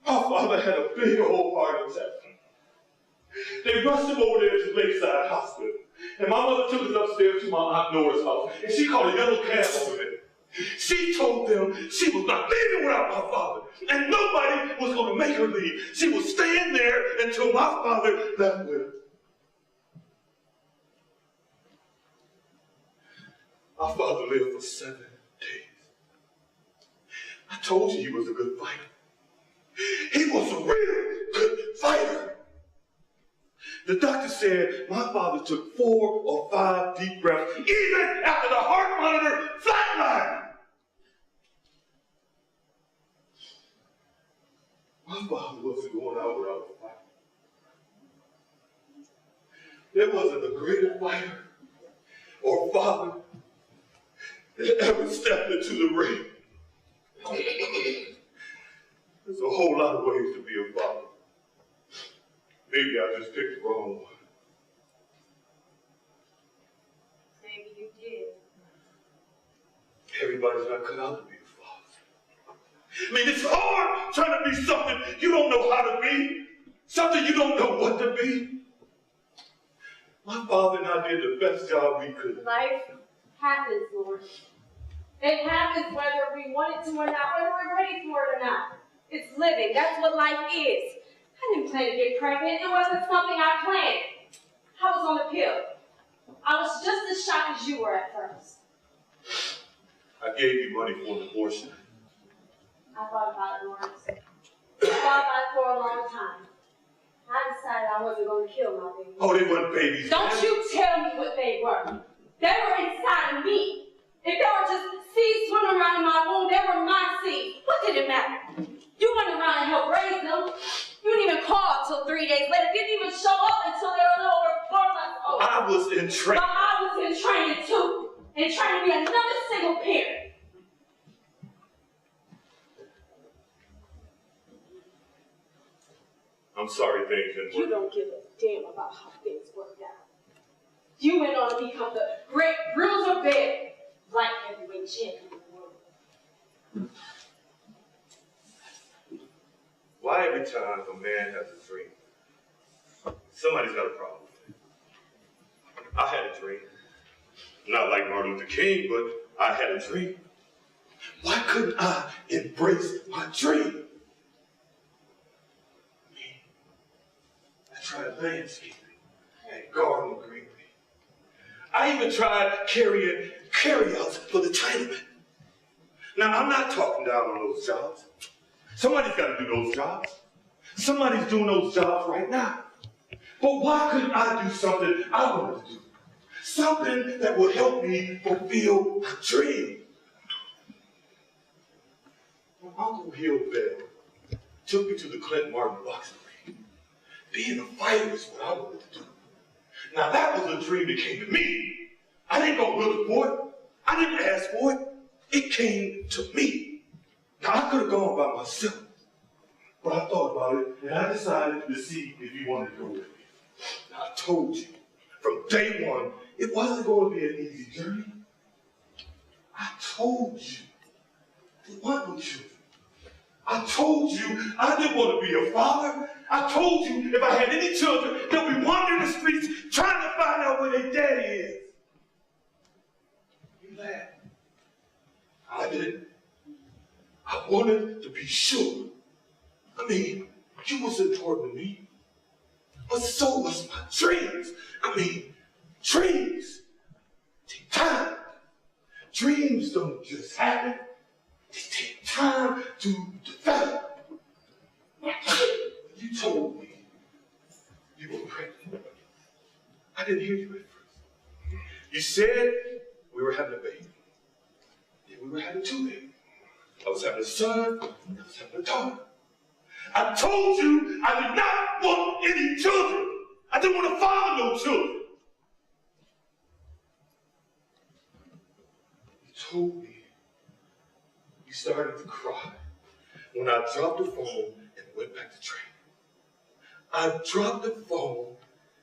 My father had a big old heart attack. They rushed him over there to Lakeside Hospital. And my mother took us upstairs to my Aunt Nora's house. And she called a yellow cab over there. She told them she was not leaving without my father. And nobody was going to make her leave. She was staying there until my father left with her. My father lived for 7 days. I told you he was a good fighter. He was a real good fighter. The doctor said my father took 4 or 5 deep breaths, even after the heart monitor flatlined. My father wasn't going out without a fight. There wasn't a greater fighter or father that ever stepped into the ring. There's a whole lot of ways to be a father. Maybe I just picked the wrong one. Maybe you did. Everybody's not cut out to be a father. I mean, it's hard trying to be something you don't know how to be, something you don't know what to be. My father and I did the best job we could. Life happens, Lord. It happens whether we want it to or not, whether we're ready for it or not. It's living. That's what life is. I didn't plan to get pregnant. It wasn't something I planned. I was on the pill. I was just as shocked as you were at first. I gave you money for an abortion. I thought about it, Lawrence. I thought about it for a long time. I decided I wasn't going to kill my baby. Oh, they weren't babies. Don't you tell me what they were. They were inside of me. If they were just seeds swimming around in my womb, they were my seeds. What did it matter? You went around and helped raise them. You didn't even call until 3 days later. You didn't even show up until they were a little over 4 months old. I was in training. But I was in training too. And trying to be another single parent. I'm sorry things didn't You work. don't give a damn about how things worked out. You went on to become the great bruiser bear, light heavyweight champion of the world. Why every time a man has a dream, somebody's got a problem with it? I had a dream. Not like Martin Luther King, but I had a dream. Why couldn't I embrace my dream? I tried landscaping and garden greenery. I even tried carrying carryouts for the Chinaman. Now, I'm not talking down on those jobs. Somebody's got to do those jobs. Somebody's doing those jobs right now. But why couldn't I do something I wanted to do? Something that would help me fulfill my dream. My Uncle Hill Bell took me to the Clint Martin boxing ring. Being a fighter is what I wanted to do. Now that was a dream that came to me. I didn't go looking for it. I didn't ask for it. It came to me. Now I could have gone by myself. But I thought about it and I decided to see if you wanted to go with me. Now I told you from day one, it wasn't going to be an easy journey. I told you it wasn't no children. I told you I didn't want to be a father. I told you if I had any children, they'll be wandering the streets trying to find out where their daddy is. You laughed. I didn't. I wanted to be sure. I mean, you was important to me. But so was my dreams. I mean, dreams take time. dreams don't just happen. They take time to develop. You told me you were pregnant. I didn't hear you at first. You said we were having a baby. Yeah, we were having 2 babies. I was having a son, and I was having a daughter. I told you I did not want any children. I didn't want to father no children. You told me you started to cry when I dropped the phone and went back to training. I dropped the phone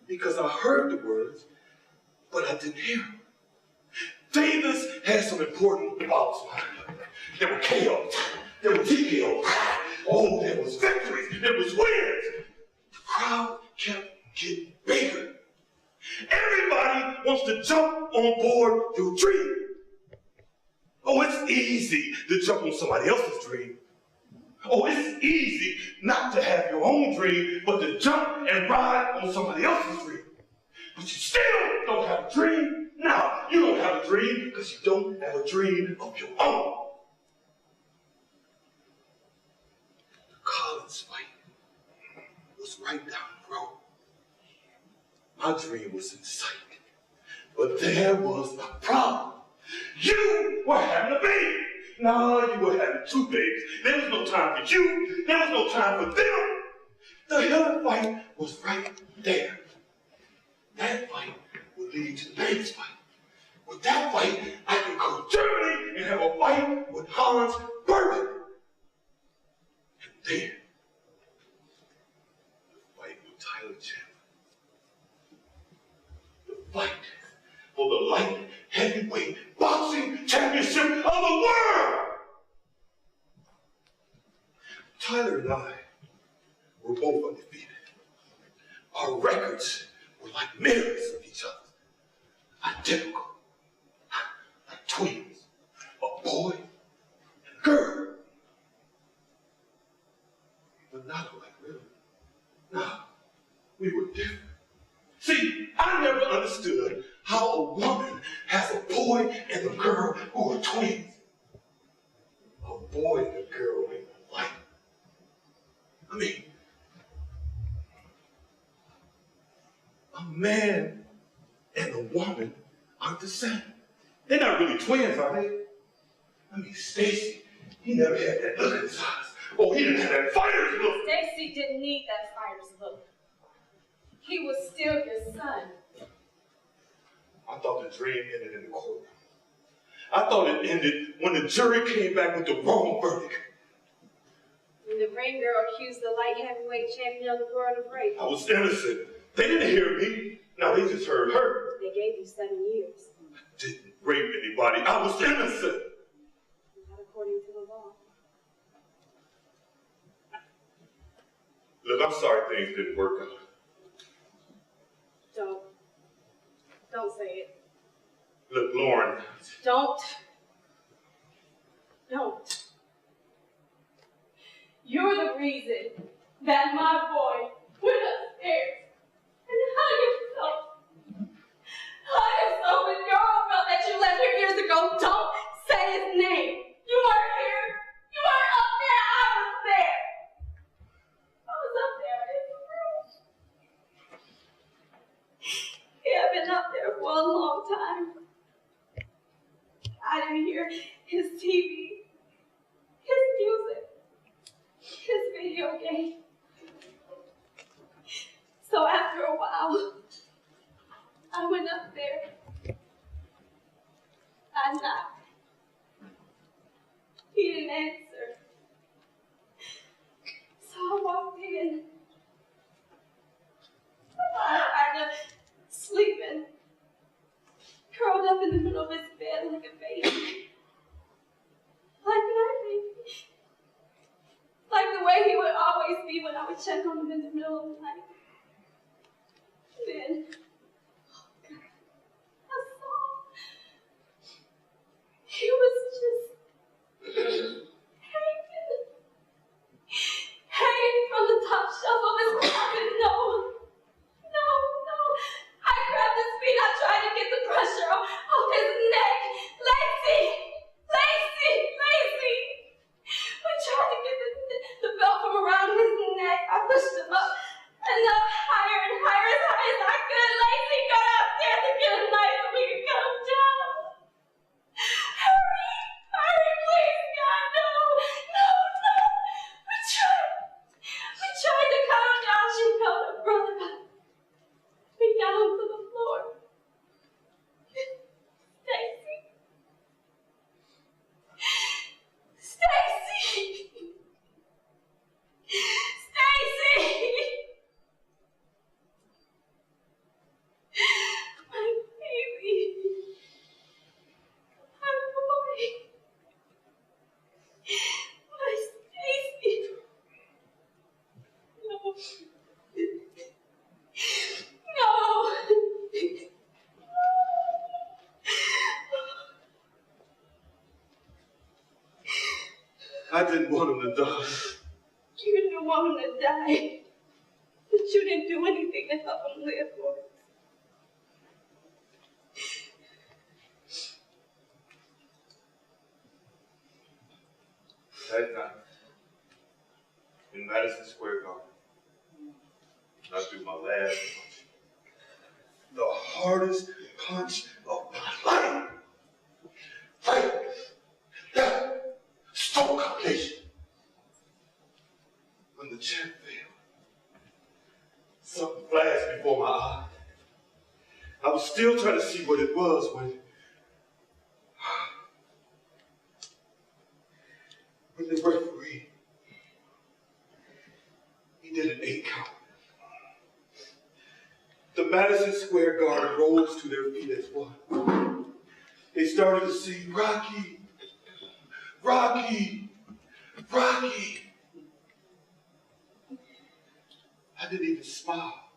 because I heard the words, but I didn't hear them. Davis had some important thoughts behind him. There were chaos. There were TKOs. Oh, there was victories. There was wins. The crowd kept getting bigger. Everybody wants to jump on board your dream. Oh, it's easy to jump on somebody else's dream. Oh, it's easy not to have your own dream, but to jump and ride on somebody else's dream. But you still don't have a dream. No, you don't have a dream because you don't have a dream of your own. The Collins fight was right down the road. My dream was in sight. But there was a problem. You were having a baby. No, you were having 2 babies. There was no time for you. There was no time for them. The Hiller fight was right there. That fight would lead to the Davis fight. With that fight, I could go to Germany and have a fight with Hans Bergen. And then, the fight with Tyler Chandler. The fight for the light heavyweight boxing championship of the world. Tyler and I were both undefeated. Our records were like mirrors of each other. Identical. Like twins. A boy and a girl. But not alike, really. No, we were different. See, I never understood how a woman has a boy and a girl who are twins. A boy and a girl ain't alike. I mean, a man and a woman aren't the same. They're not really twins, are they? I mean, Stacy, he never had that look in his eyes. Oh, he didn't have that fighter's look. Stacy didn't need that fighter's look. He was still your son. I thought the dream ended in the courtroom. I thought it ended when the jury came back with the wrong verdict. When the ring girl accused the light heavyweight champion of the world of rape. I was innocent. They didn't hear me. No, they just heard her. They gave you 7 years. I didn't rape anybody. I was innocent. Not according to the law. Look, I'm sorry things didn't work out. Don't say it. Look, Lauren. Don't. You're the reason that my boy went upstairs and hung himself. When your old girl that you left here years ago, don't say his name. You weren't here. You weren't up there. I was there. I was up there in the room. He had been up there for a long time. I didn't hear his TV, his music, his video game. So after a while, I went up there. I knocked. He didn't answer. So I walked in. I kind of sleeping, curled up in the middle of his bed like a baby. Like my baby. Like the way he would always be when I would check on him in the middle of the night. Then, oh God, I saw he was just hanging from the top shelf of his closet. No. I grabbed his feet. I tried to get the pressure off his neck. I didn't want him to die. You didn't want him to die, but you didn't do anything to help him live, Lord. That night, in Madison Square Garden, I threw my last punch. The hardest punch of my life. Right? That stroke combination. When the champ failed, something flashed before my eyes. I was still trying to see what it was when the referee, he did an 8 count. The Madison Square Garden rose to their feet as one. They started to sing, Rocky, Rocky, Rocky. I didn't even smile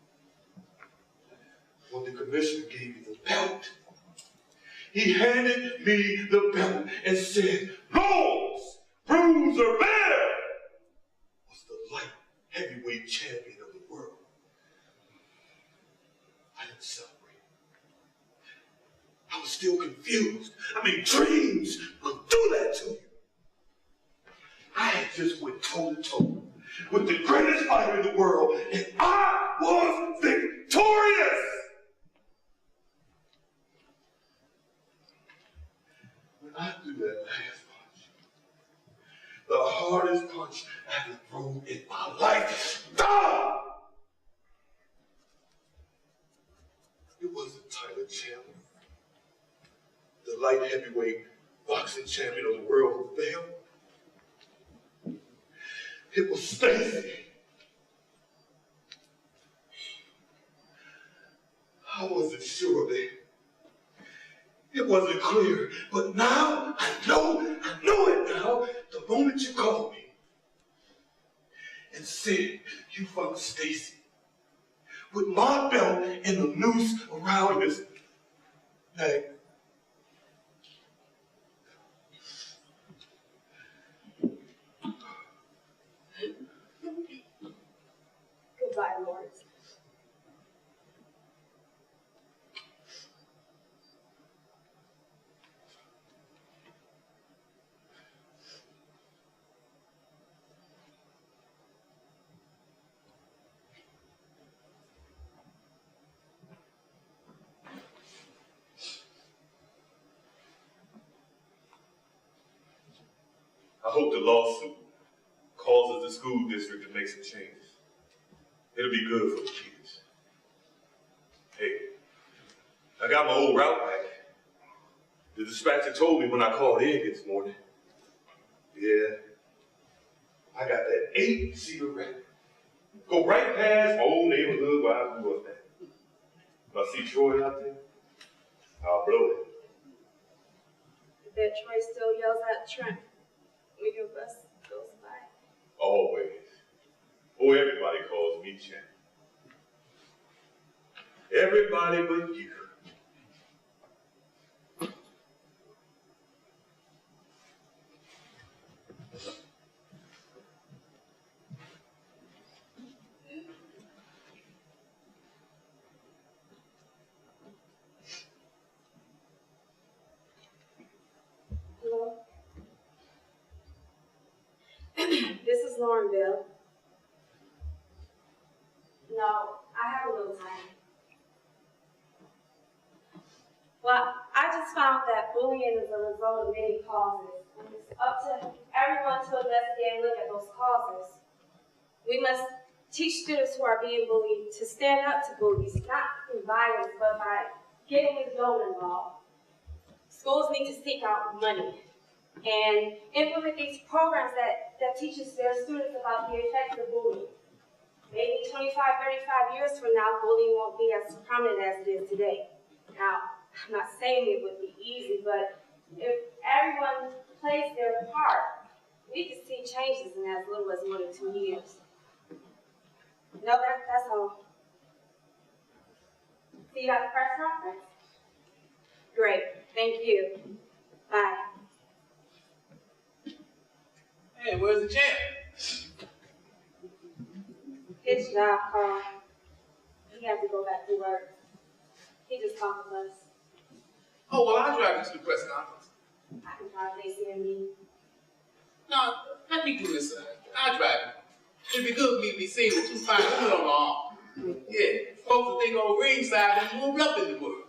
when the commissioner gave me the belt. He handed me the belt and said, Lawrence Bruiser Bear was the light heavyweight champion of the world. I didn't celebrate. I was still confused. I mean, dreams will do that to you. I had just went toe-to-toe with the greatest fighter in the world, and I was victorious! When I threw that last punch, the hardest punch I ever thrown in my life, it wasn't Tyler Chandler, the light heavyweight boxing champion of the world who failed. It was Stacy. I wasn't sure then. It wasn't clear, but now I know it now. The moment you called me and said you found Stacy with my belt and the noose around his neck. Goodbye, Lawrence. I hope the lawsuit causes the school district to make some changes. It'll be good for the kids. Hey, I got my old route back. The dispatcher told me when I called in this morning. Yeah, I got that 8-seater wreck. Go right past my old neighborhood where I grew up at. If I see Troy out there, I'll blow it. I bet Troy still yells at Trent when your bus goes by. Always. Oh, everybody calls me champ. Everybody but you. Hello? This is Lauren Bill. No, I have a little time. Well, I just found that bullying is a result of many causes. And it's up to everyone to investigate and look at those causes. We must teach students who are being bullied to stand up to bullies, not through violence, but by getting the adult involved. Schools need to seek out money and implement these programs that teaches their students about the effects of bullying. Maybe 25, 35 years from now, bullying won't be as prominent as it is today. Now, I'm not saying it would be easy, but if everyone plays their part, we could see changes in as little as 1 to 2 years. No, that's all. See you at the press conference? Great, thank you. Bye. Hey, job call. He has to go back to work. He just talked with us. Oh, well, I'll drive you to the press conference. I can drive Lacey and me. No, let me do this, son. I'll drive you. It'd be good for me to be seen with two fine women on my arm. Yeah, folks will think old ringside and moved up in the world.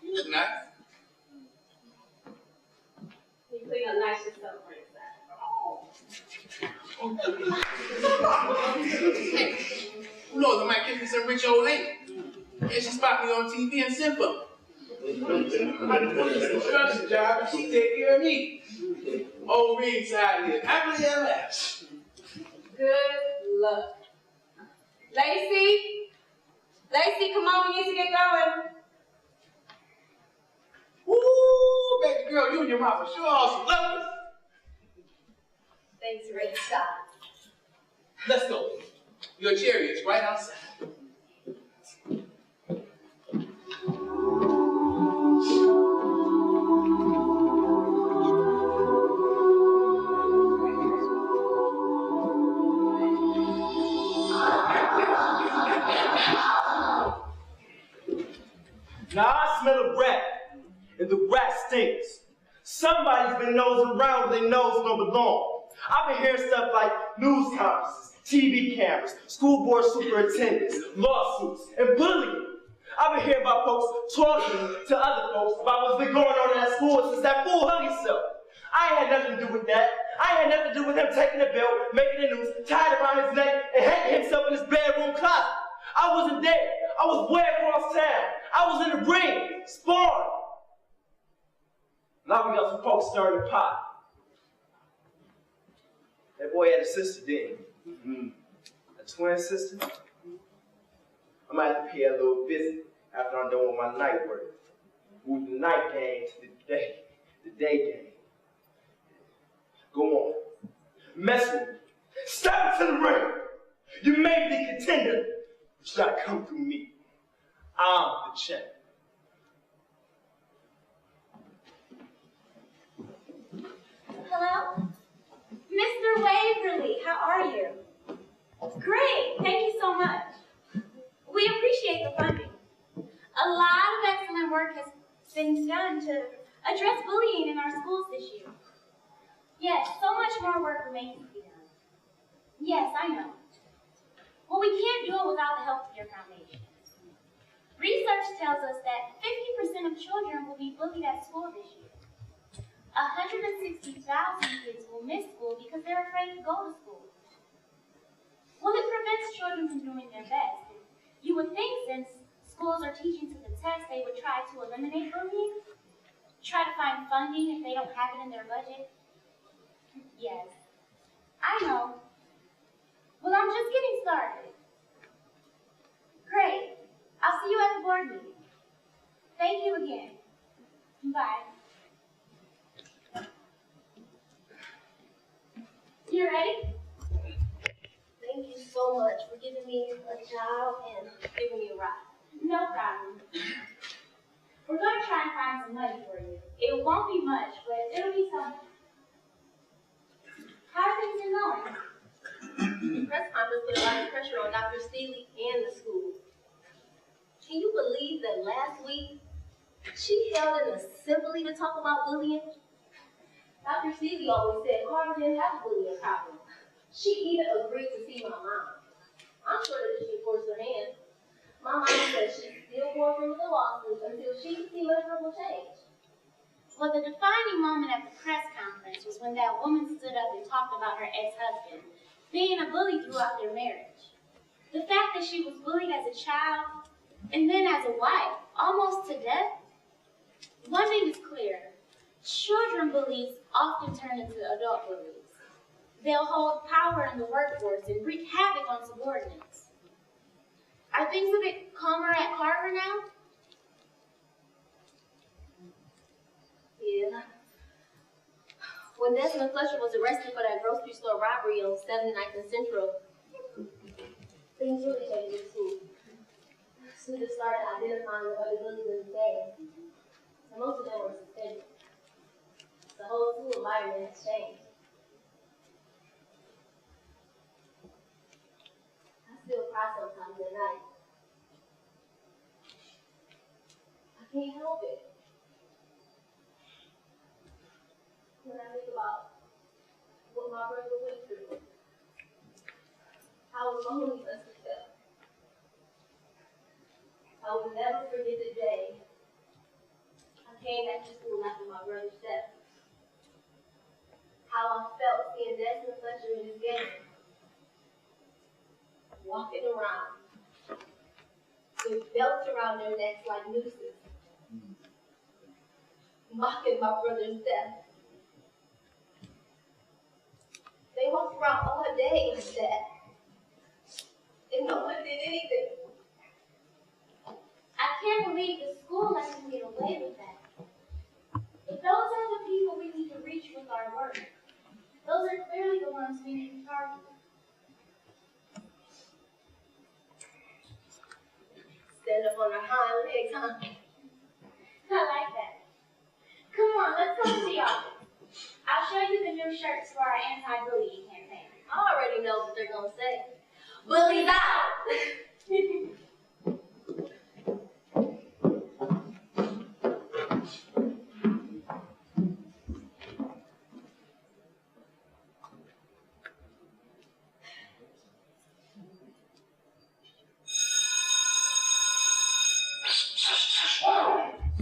You look nice. You clean up nice yourself, ringside. Lord, I might give me some rich old lady. And she spot me on TV and send for me. I put this construction job and she take care of me. Old ringside here, happily ever after. Good luck. Lacey? Lacey, come on, we need to get going. Woo, baby girl, you and your mama sure are some lovers. Thanks, ringside. Let's go. Your chariot's right outside. Now I smell a rat, and the rat stinks. Somebody's been nosing around where their nose don't belong. I've been hearing stuff like news conferences, TV cameras, school board superintendents, lawsuits, and bullying. I've been hearing about folks talking to other folks about what's been going on in that school since that fool hung himself. I ain't had nothing to do with that. I ain't had nothing to do with him taking the belt, making the news, tied around his neck, and hanging himself in his bedroom closet. I wasn't there. I was way across town. I was in the ring, sparring. Now we got some folks stirring the pot. That boy had a sister, didn't he? A twin sister? I might have to pay a little visit after I'm done with my night work. Move the night game to the day game. Go on. Mess with me. Step into the ring. You may be the contender, but you gotta come through me. I'm the champion. Hello? Mr. Waverly, how are you? Great, thank you so much. We appreciate the funding. A lot of excellent work has been done to address bullying in our schools this year. Yes, so much more work remains to be done. Yes, I know. Well, we can't do it without the help of your foundation. Research tells us that 50% of children will be bullied at school this year. 160,000 kids will miss school because they're afraid to go to school. Well, it prevents children from doing their best. You would think since schools are teaching to the test, they would try to eliminate bullying, try to find funding if they don't have it in their budget. Yes, I know. Well, I'm just getting started. Great. I'll see you at the board meeting. Thank you again. Bye. You ready? Thank you so much for giving me a job and giving me a ride. No problem. We're going to try and find some money for you. It won't be much, but it'll be something. How are things been going? The press conference put a lot of pressure on Dr. Steely and the school. Can you believe that last week she held an assembly to talk about bullying? Dr. Steely always said Carver didn't have a bullying problem. She even agreed to see my mom. I'm sure that she forced her hand. My mom said she's still going through with the lawsuit until she can see measurable change. Well, the defining moment at the press conference was when that woman stood up and talked about her ex-husband being a bully throughout their marriage. The fact that she was bullied as a child and then as a wife, almost to death. One thing is clear. Children bullies often turn into adult bullies. They'll hold power in the workforce and wreak havoc on subordinates. Are things a bit calmer at Carver now? Yeah. When Desmond Fletcher was arrested for that grocery store robbery on 79th and Central, things really changed at school. Students started identifying the other bullies in the gang, and most of them were suspended. The whole school environment has changed. can't help it. When I think about what my brother went through, how lonely us felt. I will never forget the day I came back to school after my brother's death. How I felt seeing Desmond Fletcher in his game, walking around with belts around their necks like nooses, mocking my brother's death. They walked around all day like that, and no one did anything. I can't believe the school lets them get away with that. But those are the people we need to reach with our work. Those are clearly the ones we need to target. Stand up on our hind legs, huh? I like that. Come on, let's go to the office. I'll show you the new shirts for our anti-bullying campaign. I already know what they're gonna say. Bullies out!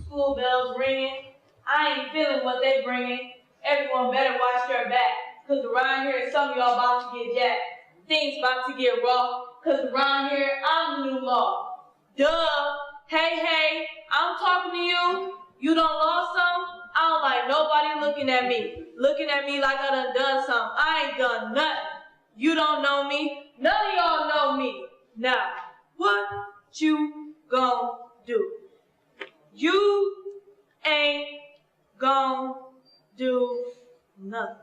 School bells ringing. I ain't feeling what they bringing. Everyone better watch their back, cause around here some of y'all about to get jacked. Things about to get raw, cause around here I'm the new law. Duh. Hey, I'm talking to you. You done lost some? I don't like nobody looking at me like I done something. I ain't done nothing. You don't know me. None of y'all know me. Now, what you gon' do? You ain't gon' do nothing.